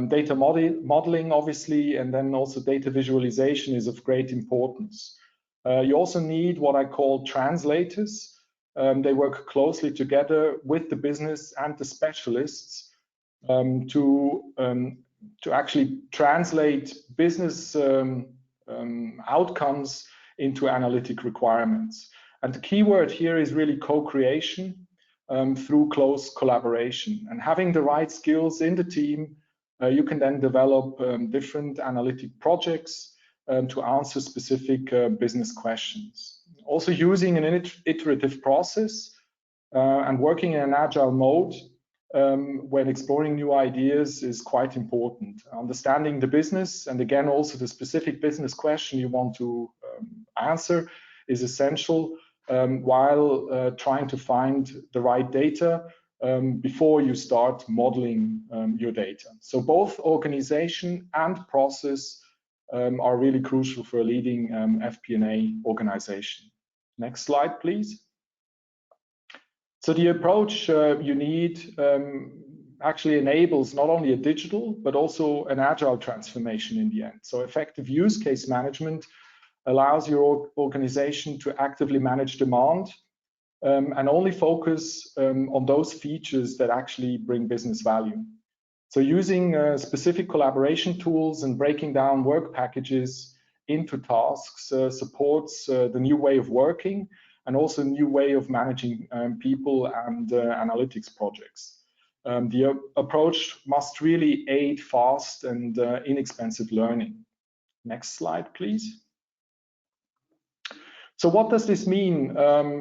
data modeling, obviously, and then also data visualization is of great importance. You also need what I call translators. They work closely together with the business and the specialists to actually translate business outcomes into analytic requirements. And the key word here is really co-creation through close collaboration. And having the right skills in the team, you can then develop different analytic projects to answer specific business questions. Also using an iterative process and working in an agile mode when exploring new ideas is quite important. Understanding the business and again also the specific business question you want to answer is essential while trying to find the right data before you start modeling your data. So both organization and process are really crucial for a leading FP&A organization. Next slide, please. So the approach you need actually enables not only a digital, but also an agile transformation in the end. So effective use case management allows your organization to actively manage demand and only focus on those features that actually bring business value. So using specific collaboration tools and breaking down work packages into tasks supports the new way of working and also a new way of managing people and analytics projects. The approach must really aid fast and inexpensive learning. Next slide, please. So what does this mean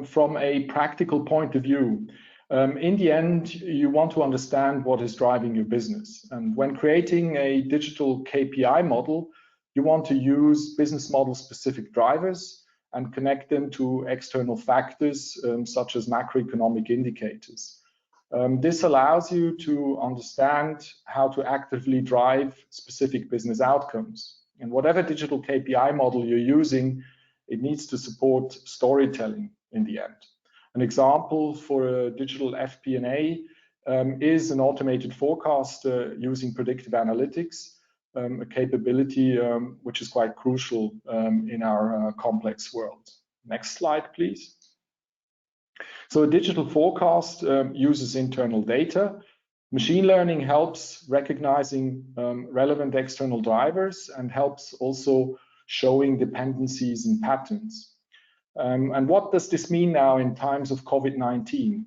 from a practical point of view? In the end, you want to understand what is driving your business. And when creating a digital KPI model, you want to use business model specific drivers and connect them to external factors such as macroeconomic indicators. This allows you to understand how to actively drive specific business outcomes. And whatever digital KPI model you're using, it needs to support storytelling in the end. An example for a digital FP&A is an automated forecast using predictive analytics, a capability which is quite crucial in our complex world. Next slide, please. So a digital forecast uses internal data. Machine learning helps recognizing relevant external drivers and helps also showing dependencies and patterns. And what does this mean now in times of COVID-19?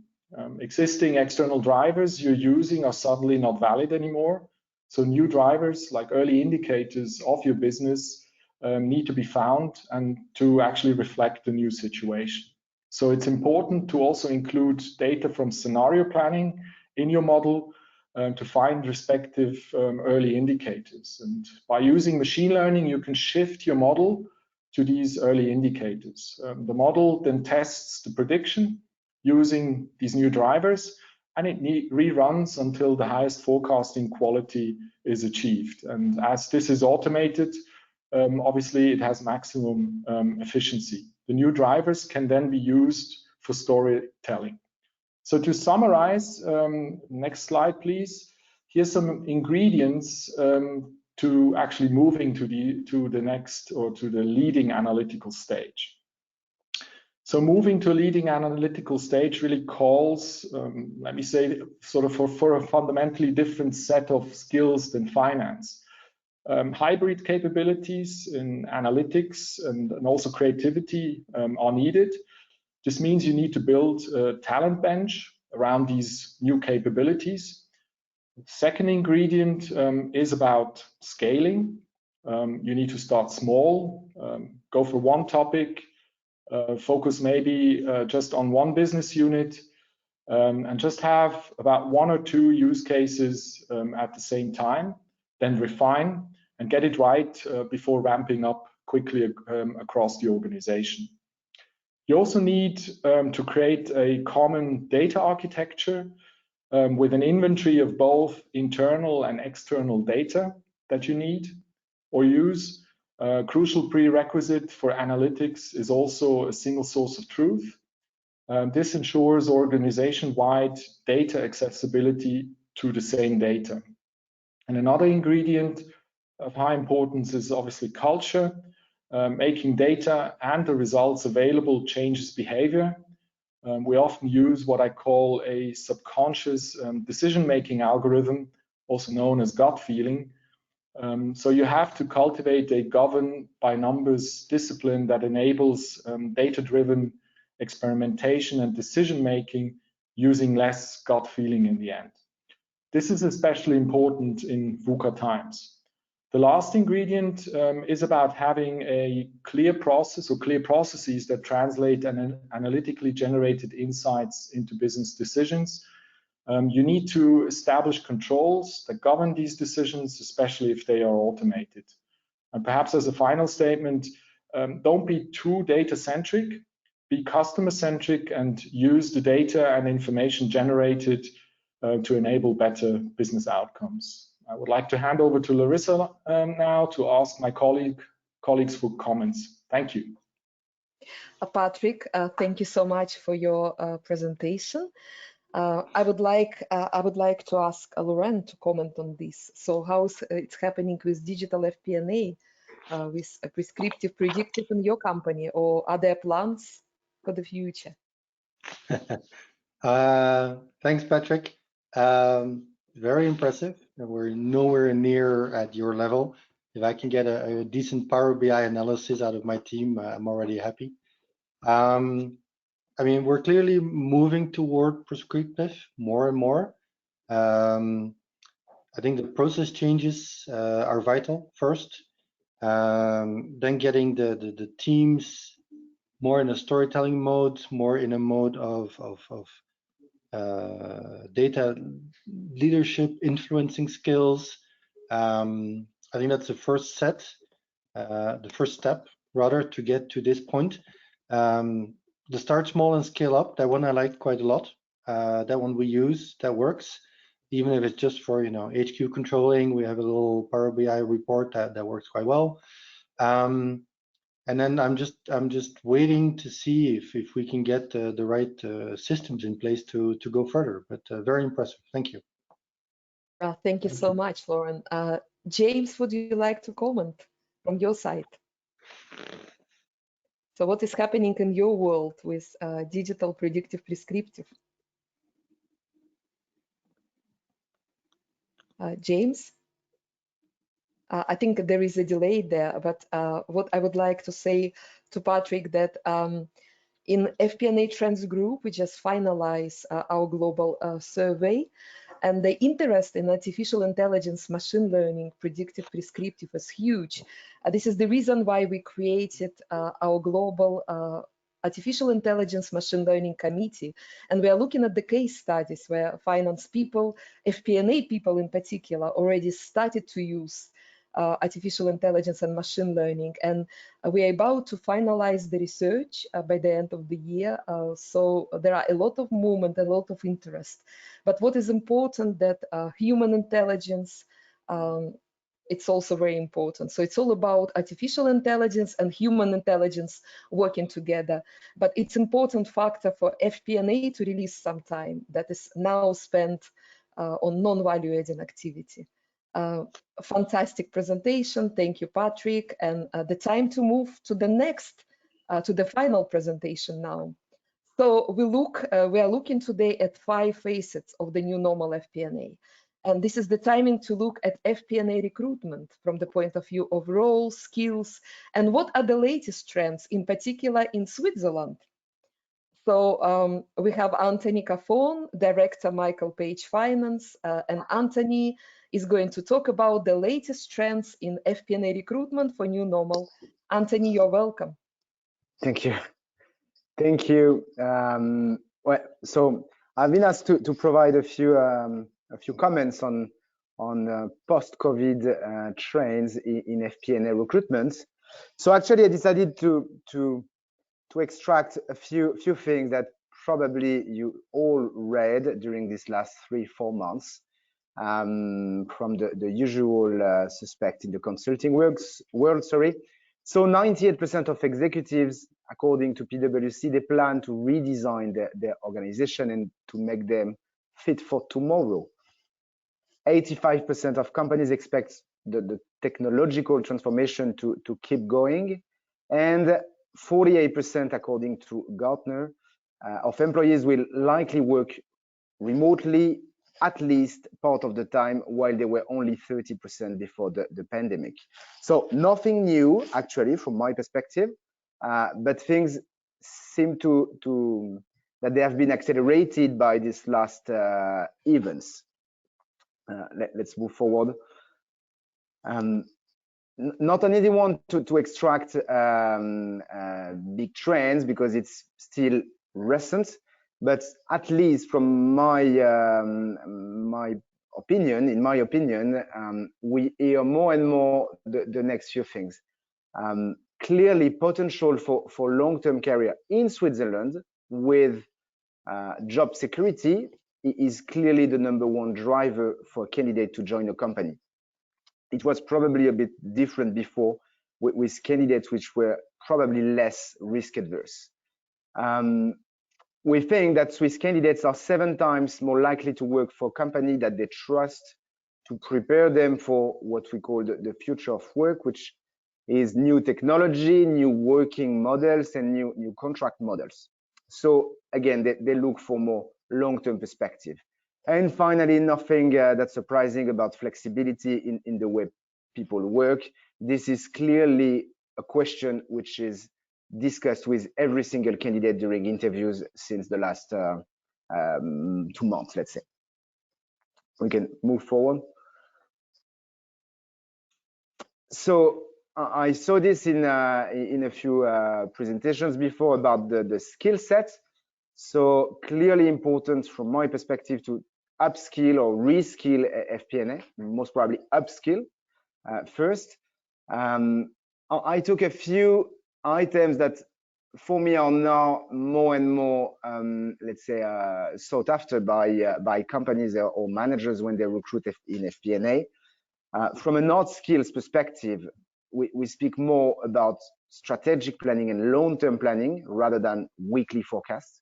Existing external drivers you're using are suddenly not valid anymore. So new drivers like early indicators of your business need to be found and to actually reflect the new situation. So it's important to also include data from scenario planning in your model to find respective early indicators. And by using machine learning, you can shift your model to these early indicators. The model then tests the prediction using these new drivers, and it reruns until the highest forecasting quality is achieved. And as this is automated, obviously it has maximum efficiency. The new drivers can then be used for storytelling. So to summarize, next slide, please. Here's some ingredients to actually moving to the next or to the leading analytical stage. So moving to a leading analytical stage really calls, let me say, sort of for a fundamentally different set of skills than finance. Hybrid capabilities in analytics and also creativity are needed. This means you need to build a talent bench around these new capabilities. The second ingredient is about scaling. You need to start small, go for one topic, focus maybe just on one business unit, and just have about 1 or 2 use cases at the same time, then refine and get it right before ramping up quickly across the organization. You also need to create a common data architecture with an inventory of both internal and external data that you need or use. Crucial prerequisite for analytics is also a single source of truth. This ensures organization-wide data accessibility to the same data. And another ingredient of high importance is obviously culture. Making data and the results available changes behavior. We often use what I call a subconscious decision-making algorithm, also known as gut feeling. So you have to cultivate a governed by numbers discipline that enables data-driven experimentation and decision-making using less gut feeling in the end. This is especially important in VUCA times. The last ingredient is about having a clear process or clear processes that translate analytically generated insights into business decisions. You need to establish controls that govern these decisions, especially if they are automated. And perhaps as a final statement, don't be too data-centric, be customer-centric and use the data and information generated to enable better business outcomes. I would like to hand over to Larissa now to ask my colleagues for comments. Thank you. Patrick, thank you so much for your presentation. I would like to ask Laurent to comment on this. So how it's happening with digital FP&A, with a prescriptive, predictive in your company, or are there plans for the future? Thanks, Patrick. Very impressive. We're nowhere near at your level. If I can get a decent Power BI analysis out of my team, I'm already happy. I mean, we're clearly moving toward prescriptive more and more. I think the process changes are vital first. Then getting the teams more in a storytelling mode, more in a mode of data leadership, influencing skills. I think that's the first step rather to get to this point. The start small and scale up, that one I like quite a lot. That one we use, that works. Even if it's just for HQ controlling, we have a little Power BI report that works quite well. And then I'm just waiting to see if we can get the right systems in place to go further. But very impressive. Thank you. Thank you so much, Laurent. James, would you like to comment from your side? So what is happening in your world with digital predictive prescriptive? James? I think there is a delay there, but what I would like to say to Patrick that in FP&A Trends Group, we just finalized our global survey. And the interest in artificial intelligence, machine learning, predictive, prescriptive is huge. This is the reason why we created our global artificial intelligence machine learning committee. And we are looking at the case studies where finance people, FP&A people in particular, already started to use artificial intelligence and machine learning. And we are about to finalize the research by the end of the year. So there are a lot of movement, a lot of interest. But what is important that human intelligence, it's also very important. So it's all about artificial intelligence and human intelligence working together. But it's important factor for FP&A to release some time that is now spent on non-value adding activity. Fantastic presentation. Thank you, Patrick. And the time to move to the next, to the final presentation now. So we are looking today at 5 facets of the new normal FP&A. And this is the timing to look at FP&A recruitment from the point of view of roles, skills, and what are the latest trends, in particular in Switzerland. So we have Anthony Caffon, Director Michael Page Finance, and Anthony is going to talk about the latest trends in FP&A recruitment for new normal. Anthony, you're welcome. Thank you. Thank you. Well, so I've been asked to provide a few comments on post-COVID trends in FP&A recruitment. So actually, I decided to extract a few things that probably you all read during these last 3-4 months from the usual suspect in the consulting world. Sorry. So 98% of executives, according to PwC, they plan to redesign their organization and to make them fit for tomorrow. 85% of companies expect the technological transformation to keep going, and 48%, according to Gartner, of employees will likely work remotely at least part of the time, while they were only 30% before the pandemic. So nothing new, actually, from my perspective, but things seem that they have been accelerated by these last events. Let's move forward. Not an easy one to extract big trends because it's still recent, but at least from my opinion, we hear more and more the next few things. Clearly, potential for long-term career in Switzerland with job security is clearly the #1 driver for a candidate to join a company. It was probably a bit different before with candidates which were probably less risk adverse. We think that Swiss candidates are 7 times more likely to work for a company that they trust to prepare them for what we call the future of work, which is new technology, new working models, and new contract models. So again, they look for more long-term perspective. And finally, nothing that's surprising about flexibility in the way people work. This is clearly a question which is discussed with every single candidate during interviews since the last 2 months, let's say. We can move forward. So I saw this in a few presentations before about the skill set. So clearly important from my perspective to upskill or reskill FP&A, most probably upskill first. I took a few items that for me are now more and more, let's say, sought after by companies or managers when they recruit in FP&A. From an hard skills perspective, we speak more about strategic planning and long-term planning rather than weekly forecasts.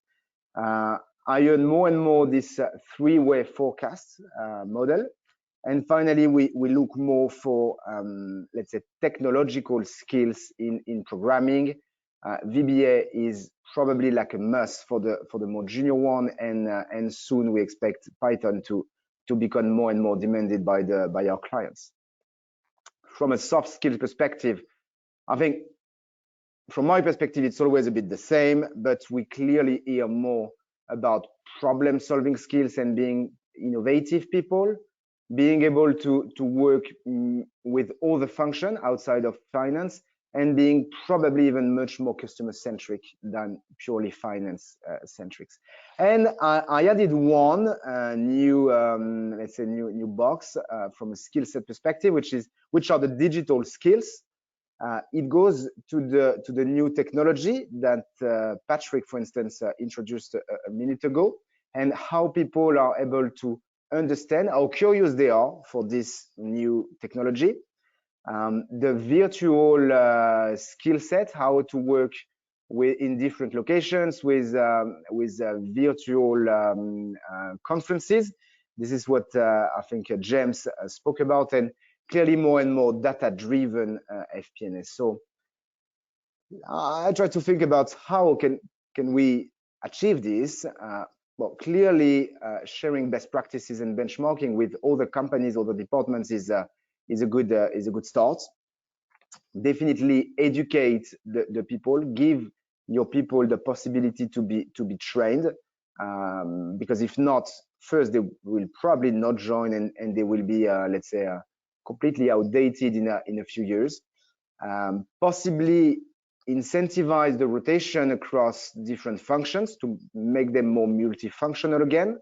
I learn more and more this 3-way forecast model. And finally, we look more for, let's say, technological skills in programming. VBA is probably like a must for the more junior one, and soon we expect Python to become more and more demanded by our clients. From a soft skills perspective, I think from my perspective, it's always a bit the same, but we clearly hear more about problem-solving skills and being innovative people, being able to work with all the function outside of finance, and being probably even much more customer centric than purely finance centric. And I added one new, let's say, new box from a skill set perspective, which are the digital skills. It goes to the new technology that Patrick, for instance, introduced a minute ago, and how people are able to understand how curious they are for this new technology. The virtual skill set, how to work in different locations with virtual conferences. This is what I think James spoke about, and clearly more and more data-driven FP&A. So I try to think about how can we achieve this. Well, clearly sharing best practices and benchmarking with other companies, other departments is a good start. Definitely educate the people, give your people the possibility to be trained, because if not, first they will probably not join, and they will be let's say completely outdated in a few years. Possibly incentivize the rotation across different functions to make them more multifunctional again,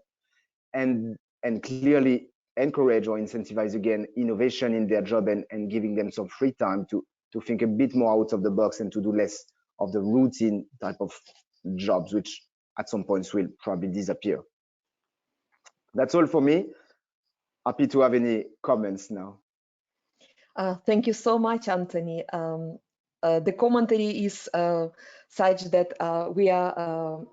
and clearly encourage or incentivize again innovation in their job, and giving them some free time to think a bit more out of the box and to do less of the routine type of jobs, which at some points will probably disappear. That's all for me. Happy to have any comments now. Thank you so much, Anthony. The commentary is such that we are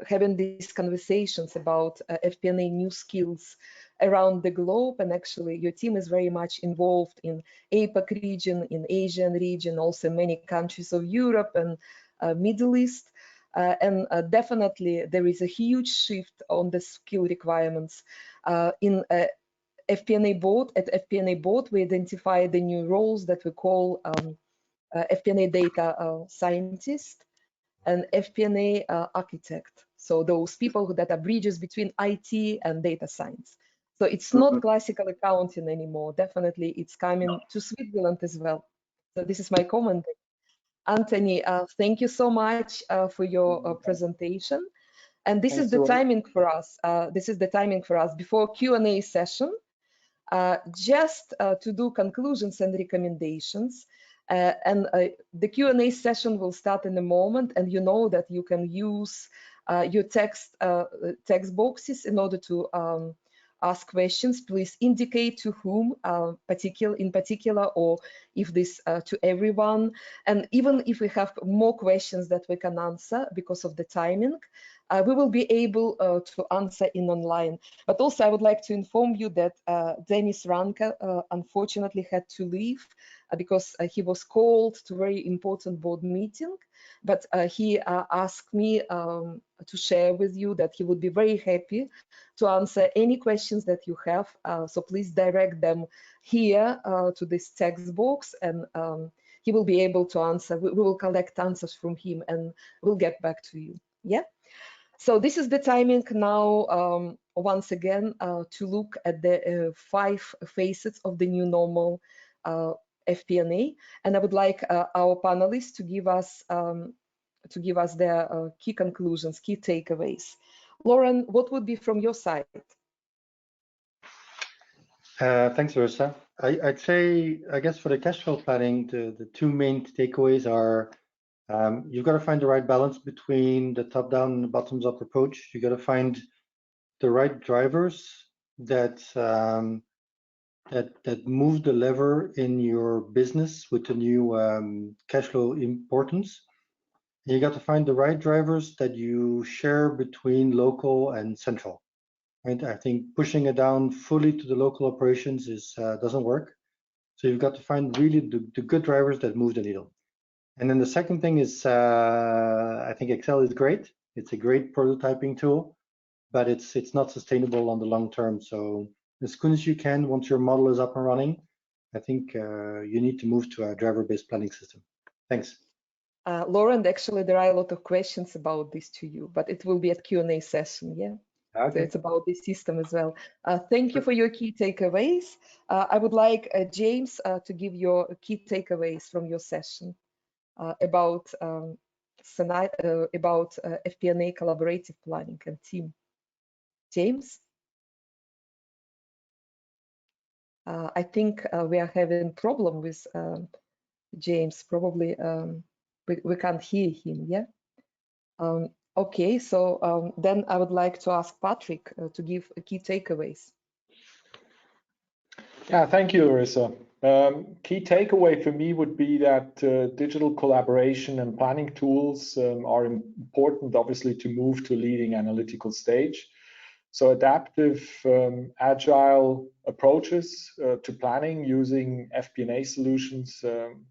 having these conversations about FP&A new skills around the globe, and actually your team is very much involved in APAC region, in Asian region, also many countries of Europe and Middle East, and definitely there is a huge shift on the skill requirements. In FP&A board, at FP&A board, we identify the new roles that we call FP&A data scientist and FP&A architect. So those people that are bridges between IT and data science. So it's not classical accounting anymore. Definitely it's coming to Switzerland as well. So this is my comment. Anthony, thank you so much for your presentation. And this is the timing for us. This is the timing for us before Q&A session, just to do conclusions and recommendations. And the Q&A session will start in a moment, and you know that you can use your text boxes in order to ask questions. Please indicate to whom in particular, or if this to everyone. And even if we have more questions that we can answer because of the timing, we will be able to answer in online. But also I would like to inform you that Denis Ranke unfortunately had to leave because he was called to a very important board meeting. But he asked me to share with you that he would be very happy to answer any questions that you have. So please direct them here to this text box, and he will be able to answer. We will collect answers from him and we'll get back to you. Yeah. So this is the timing now, once again, to look at the 5 facets of the new normal FP&A. And I would like our panelists to give us their key conclusions, key takeaways. Laurent, what would be from your side? Thanks, Larissa. I'd say, I guess for the cash flow planning, the 2 main takeaways are you've got to find the right balance between the top-down and the bottoms-up approach. You've got to find the right drivers that move the lever in your business with the new cash flow importance. You got to find the right drivers that you share between local and central. Right? I think pushing it down fully to the local operations doesn't work. So you've got to find really the good drivers that move the needle. And then the second thing is, I think Excel is great. It's a great prototyping tool, but it's not sustainable on the long term. So as soon as you can, once your model is up and running, I think you need to move to a driver-based planning system. Thanks. Laurent, actually, there are a lot of questions about this to you, but it will be at Q&A session, yeah? So it's about the system as well. Thank you for your key takeaways. I would like James to give your key takeaways from your session about FP&A collaborative planning and team. James? I think we are having problem with James. Probably we can't hear him. Yeah. Okay. So then I would like to ask Patrick to give key takeaways. Yeah. Thank you, Larissa. Key takeaway for me would be that digital collaboration and planning tools are important, obviously, to move to leading analytical stage. So adaptive, agile approaches to planning using FP&A solutions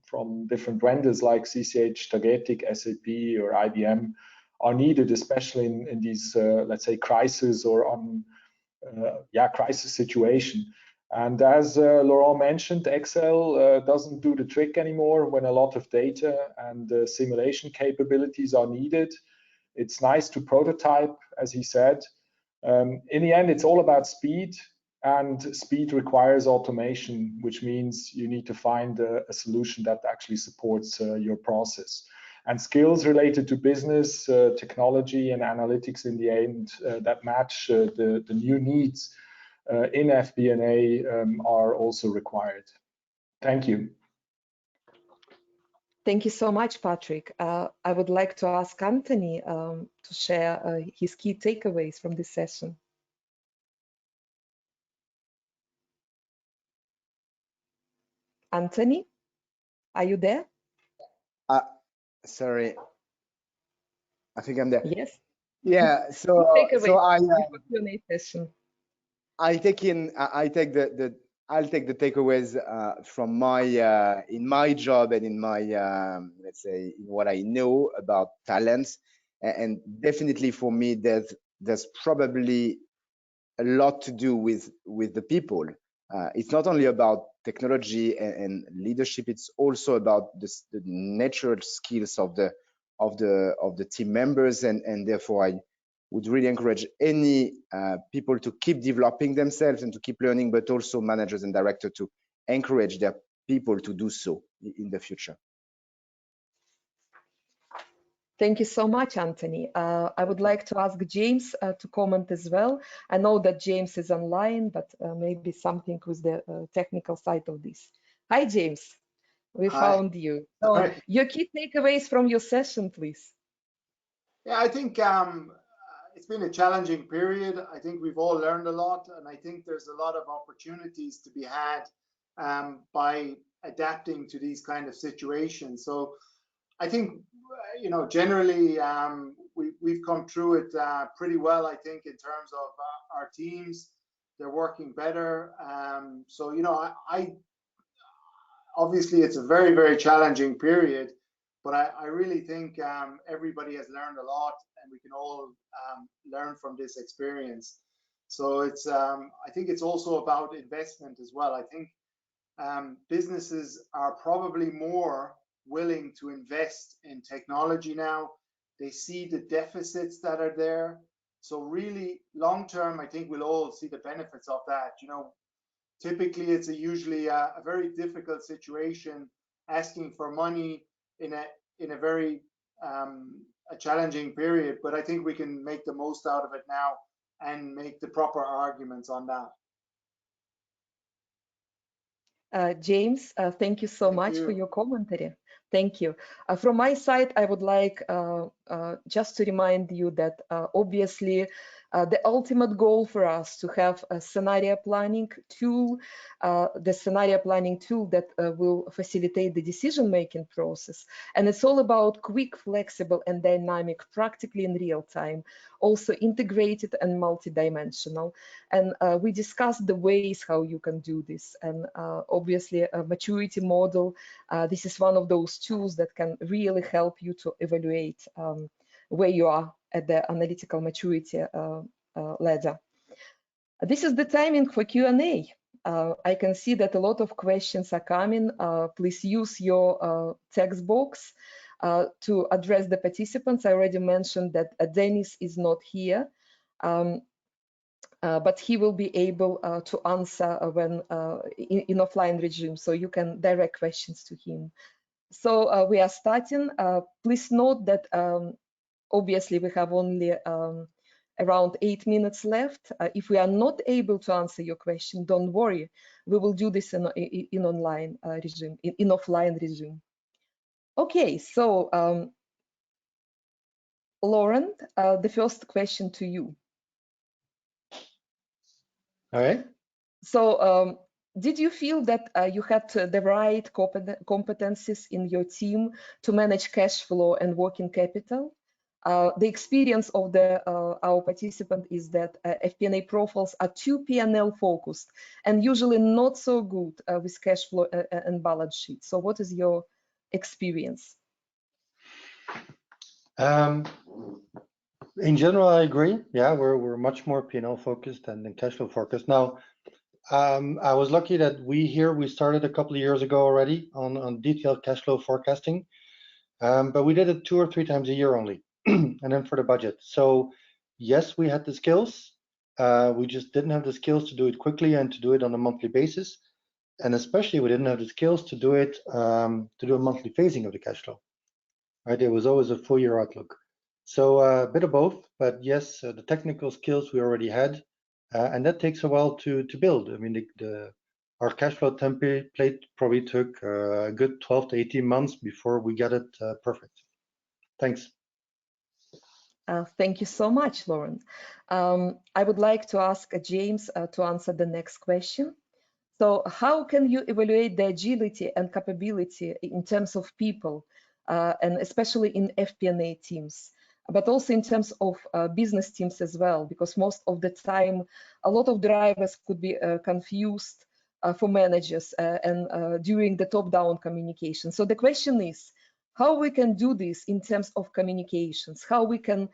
from different vendors like CCH, Tagetik, SAP, or IBM are needed, especially in these, let's say, crisis or crisis situation. And as Laurent mentioned, Excel doesn't do the trick anymore when a lot of data and simulation capabilities are needed. It's nice to prototype, as he said. In the end, it's all about speed, and speed requires automation, which means you need to find a solution that actually supports your process. And skills related to business, technology, and analytics in the end that match the new needs in FP&A are also required. Thank you. Thank you so much, Patrick. I would like to ask Anthony to share his key takeaways from this session. Anthony, are you there? Sorry, I think I'm there. Yes. Yeah. So Q&A session. I'll take the takeaways from my in my job and in my let's say what I know about talents, and definitely for me there's probably a lot to do with the people. It's not only about technology and leadership; it's also about the natural skills of the team members, and therefore I would really encourage any people to keep developing themselves and to keep learning, but also managers and directors to encourage their people to do so in the future. Thank you so much, Anthony. I would like to ask James to comment as well. I know that James is online, but maybe something with the technical side of this. Hi, James. We found you. So your key takeaways from your session, please. Yeah, I think it's been a challenging period. I think we've all learned a lot, and I think there's a lot of opportunities to be had by adapting to these kind of situations. So I think, you know, generally we've come through it pretty well, I think, in terms of our teams. They're working better. So, you know, I obviously it's a very, very challenging period, but I really think everybody has learned a lot, and we can all learn from this experience. So it's I think it's also about investment as well. I think businesses are probably more willing to invest in technology now. They see the deficits that are there. So really long term, I think we'll all see the benefits of that. You know, typically it's usually a very difficult situation, asking for money in a very a challenging period, but I think we can make the most out of it now and make the proper arguments on that. James, thank you so much for your commentary. Thank you. From my side, I would like just to remind you that obviously the ultimate goal for us to have a scenario planning tool, the scenario planning tool that will facilitate the decision-making process. And it's all about quick, flexible, and dynamic, practically in real time, also integrated and multidimensional. And we discussed the ways how you can do this. And obviously a maturity model, this is one of those tools that can really help you to evaluate where you are at the analytical maturity ladder. This is the timing for Q&A. I can see that a lot of questions are coming. Please use your text box to address the participants. I already mentioned that Denis is not here. but he will be able to answer when in offline regime, so you can direct questions to him. So we are starting. Please note that obviously we have only around 8 minutes left. If we are not able to answer your question, don't worry. We will do this in online regime, in offline regime. Okay, so Laurent, the first question to you. All right. So did you feel that you had the right competencies in your team to manage cash flow and working capital? The experience of our participant is that FP&A profiles are too P&L focused and usually not so good with cash flow and balance sheet. So what is your experience? In general, I agree. Yeah, we're much more P&L focused than cash flow focused. Now, I was lucky that we started a couple of years ago already on detailed cash flow forecasting, but we did it 2 or 3 times a year only, and then for the budget. So yes, we had the skills. We just didn't have the skills to do it quickly and to do it on a monthly basis, and especially we didn't have the skills to do it to do a monthly phasing of the cash flow. Right, it was always a full year outlook. So a bit of both, but yes, the technical skills we already had. And that takes a while to build. I mean, our cash flow template probably took a good 12 to 18 months before we got it perfect. Thanks. Thank you so much, Laurent. I would like to ask James to answer the next question. So how can you evaluate the agility and capability in terms of people, and especially in FP&A teams? But also in terms of business teams as well, because most of the time, a lot of drivers could be confused for managers and during the top-down communication. So the question is, how we can do this in terms of communications, how we can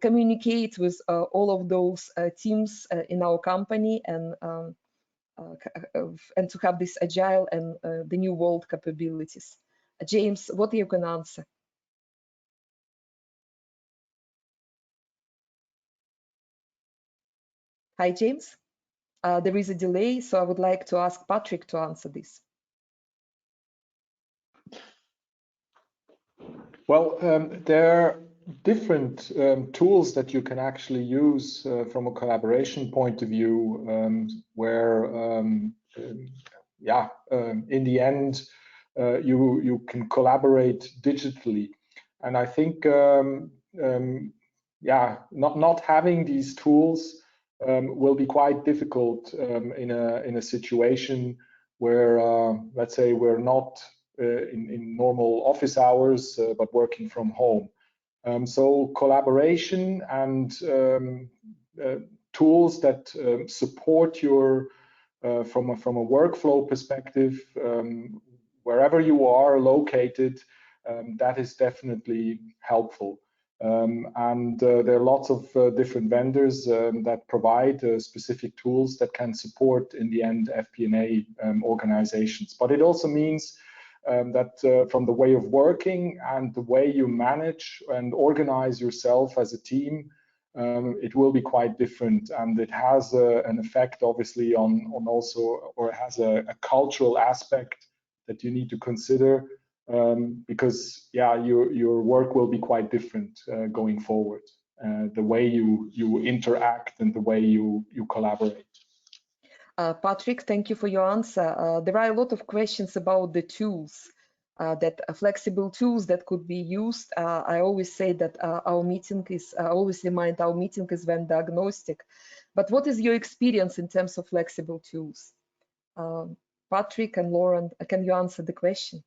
communicate with all of those teams in our company and to have this agile and the new world capabilities. James, what you can answer? Hi, James. There is a delay, so I would like to ask Patrick to answer this. Well, there are different tools that you can actually use from a collaboration point of view, where, in the end, you can collaborate digitally. And I think, not having these tools will be quite difficult in a situation where, let's say, we're not in normal office hours, but working from home. So collaboration and tools that support your, from a workflow perspective, wherever you are located, that is definitely helpful. And there are lots of different vendors that provide specific tools that can support, in the end, FP&A organizations. But it also means that from the way of working and the way you manage and organize yourself as a team, it will be quite different, and it has an effect, obviously, on also, or it has a cultural aspect that you need to consider. Because your work will be quite different going forward, the way you interact and the way you collaborate. Patrick, thank you for your answer. There are a lot of questions about the tools, that flexible tools that could be used. I always say that our meeting is, I always remind our meeting is vendor agnostic. But what is your experience in terms of flexible tools? Patrick and Laurent, can you answer the question?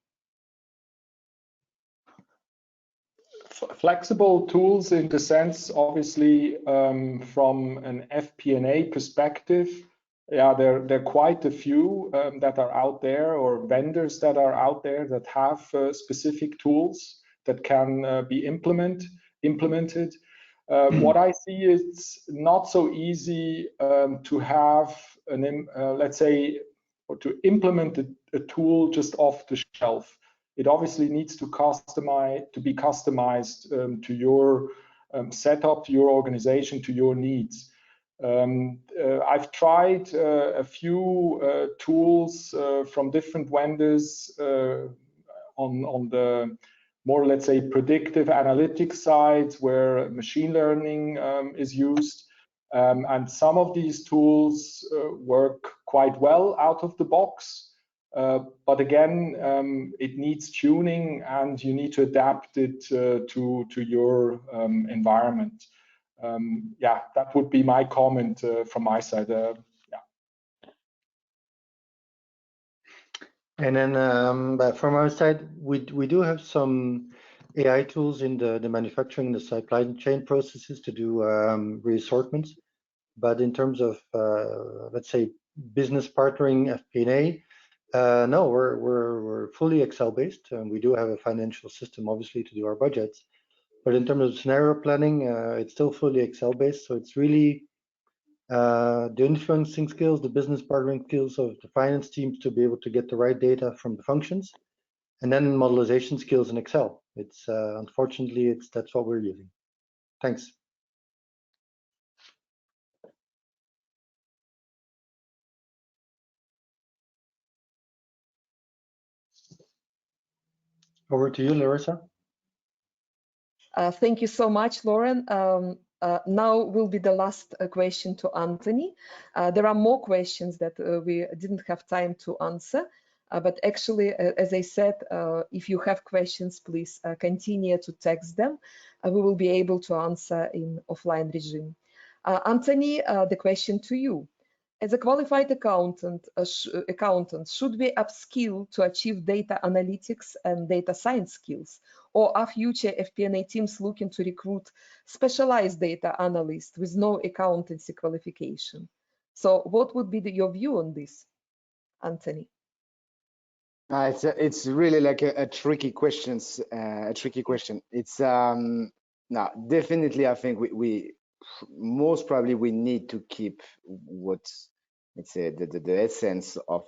Flexible tools in the sense, obviously, from an FP&A perspective, there are quite a few that are out there, or vendors that are out there that have specific tools that can be implemented. What I see is not so easy to have let's say, or to implement a tool just off the shelf. It obviously needs to be customized to your setup, to your organization, to your needs. I've tried a few tools from different vendors on the more, let's say, predictive analytics side, where machine learning is used. And some of these tools work quite well out of the box. But again, it needs tuning, and you need to adapt it to your environment. Yeah, that would be my comment from my side. Yeah. And then but from our side, we do have some AI tools in the manufacturing, the supply chain processes to do reassortments. But in terms of let's say business partnering FP&A, no, we're fully Excel based, and we do have a financial system obviously to do our budgets. But in terms of scenario planning, it's still fully Excel based. So it's really the influencing skills, the business partnering skills of the finance teams to be able to get the right data from the functions, and then modelization skills in Excel. It's unfortunately that's what we're using. Thanks. Over to you, Larissa. Thank you so much, Laurent. Now will be the last question to Anthony. There are more questions that we didn't have time to answer, but actually, as I said, if you have questions, please continue to text them. We will be able to answer in offline regime. Anthony, the question to you. As a qualified accountant, should we upskill to achieve data analytics and data science skills? Or are future FP&A teams looking to recruit specialized data analysts with no accountancy qualification? So what would be your view on this, Anthony? It's really like a tricky question. It's now definitely I think we most probably we need to keep what, let's say, the essence of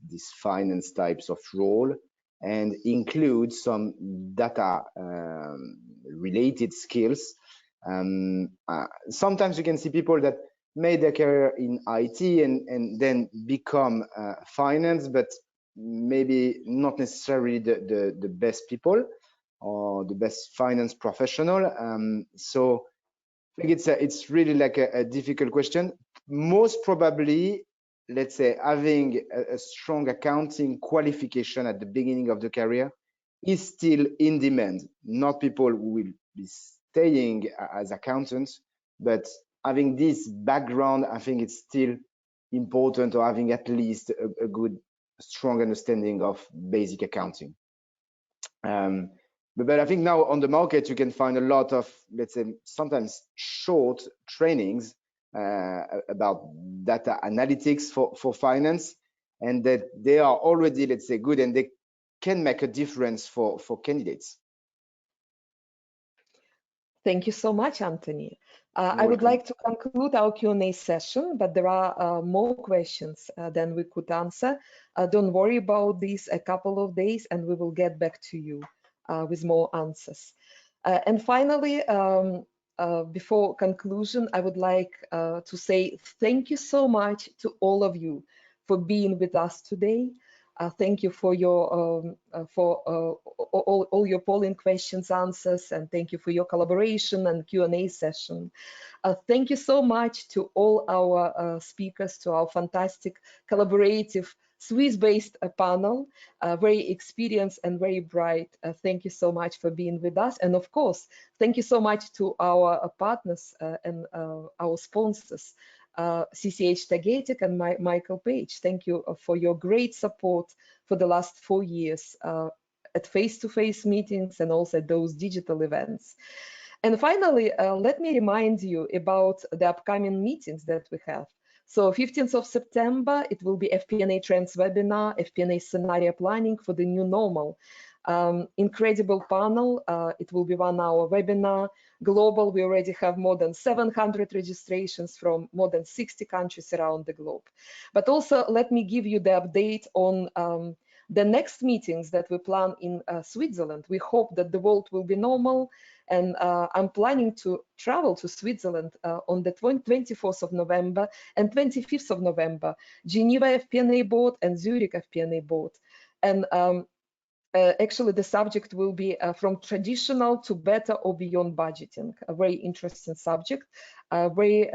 these finance types of role, and include some data related skills. Sometimes you can see people that made their career in IT and then become finance, but maybe not necessarily the best people or the best finance professional. So I think it's really like a difficult question. Most probably, let's say, having a strong accounting qualification at the beginning of the career is still in demand. Not people who will be staying as accountants, but having this background, I think it's still important, or having at least a good, strong understanding of basic accounting. But I think now on the market, you can find a lot of, let's say, sometimes short trainings about data analytics for finance, and that they are already, let's say, good, and they can make a difference for candidates. Thank you so much, Anthony. I would like to conclude our Q&A session, but there are more questions than we could answer. Don't worry about this, a couple of days, and we will get back to you with more answers. And finally, before conclusion, I would like to say thank you so much to all of you for being with us today. Thank you for your all your polling questions, answers, and thank you for your collaboration and Q&A session. Thank you so much to all our speakers, to our fantastic collaborative Swiss-based panel, very experienced and very bright. Thank you so much for being with us. And of course, thank you so much to our partners and our sponsors, CCH Tagetik and Michael Page. Thank you for your great support for the last 4 years at face-to-face meetings and also at those digital events. And finally, let me remind you about the upcoming meetings that we have. So 15th of September, it will be FP&A Trends webinar, FP&A scenario planning for the new normal. Incredible panel. It will be 1 hour webinar. Global, we already have more than 700 registrations from more than 60 countries around the globe. But also, let me give you the update on The next meetings that we plan in Switzerland, we hope that the world will be normal, and I'm planning to travel to Switzerland on the 24th of November and 25th of November, Geneva FP&A Board and Zurich FP&A Board. And actually the subject will be from traditional to better or beyond budgeting, a very interesting subject, very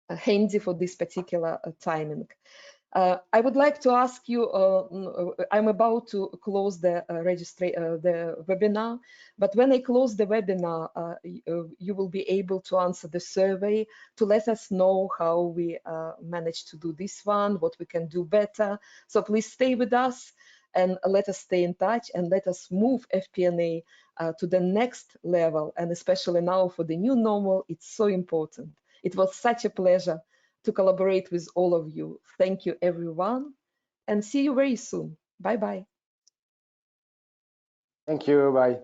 handy for this particular timing. I would like to ask you, I'm about to close the the webinar, but when I close the webinar, you will be able to answer the survey to let us know how we managed to do this one, what we can do better. So please stay with us and let us stay in touch and let us move FP&A to the next level. And especially now for the new normal, it's so important. It was such a pleasure to collaborate with all of you. Thank you, everyone, and see you very soon. Bye-bye. Thank you. Bye.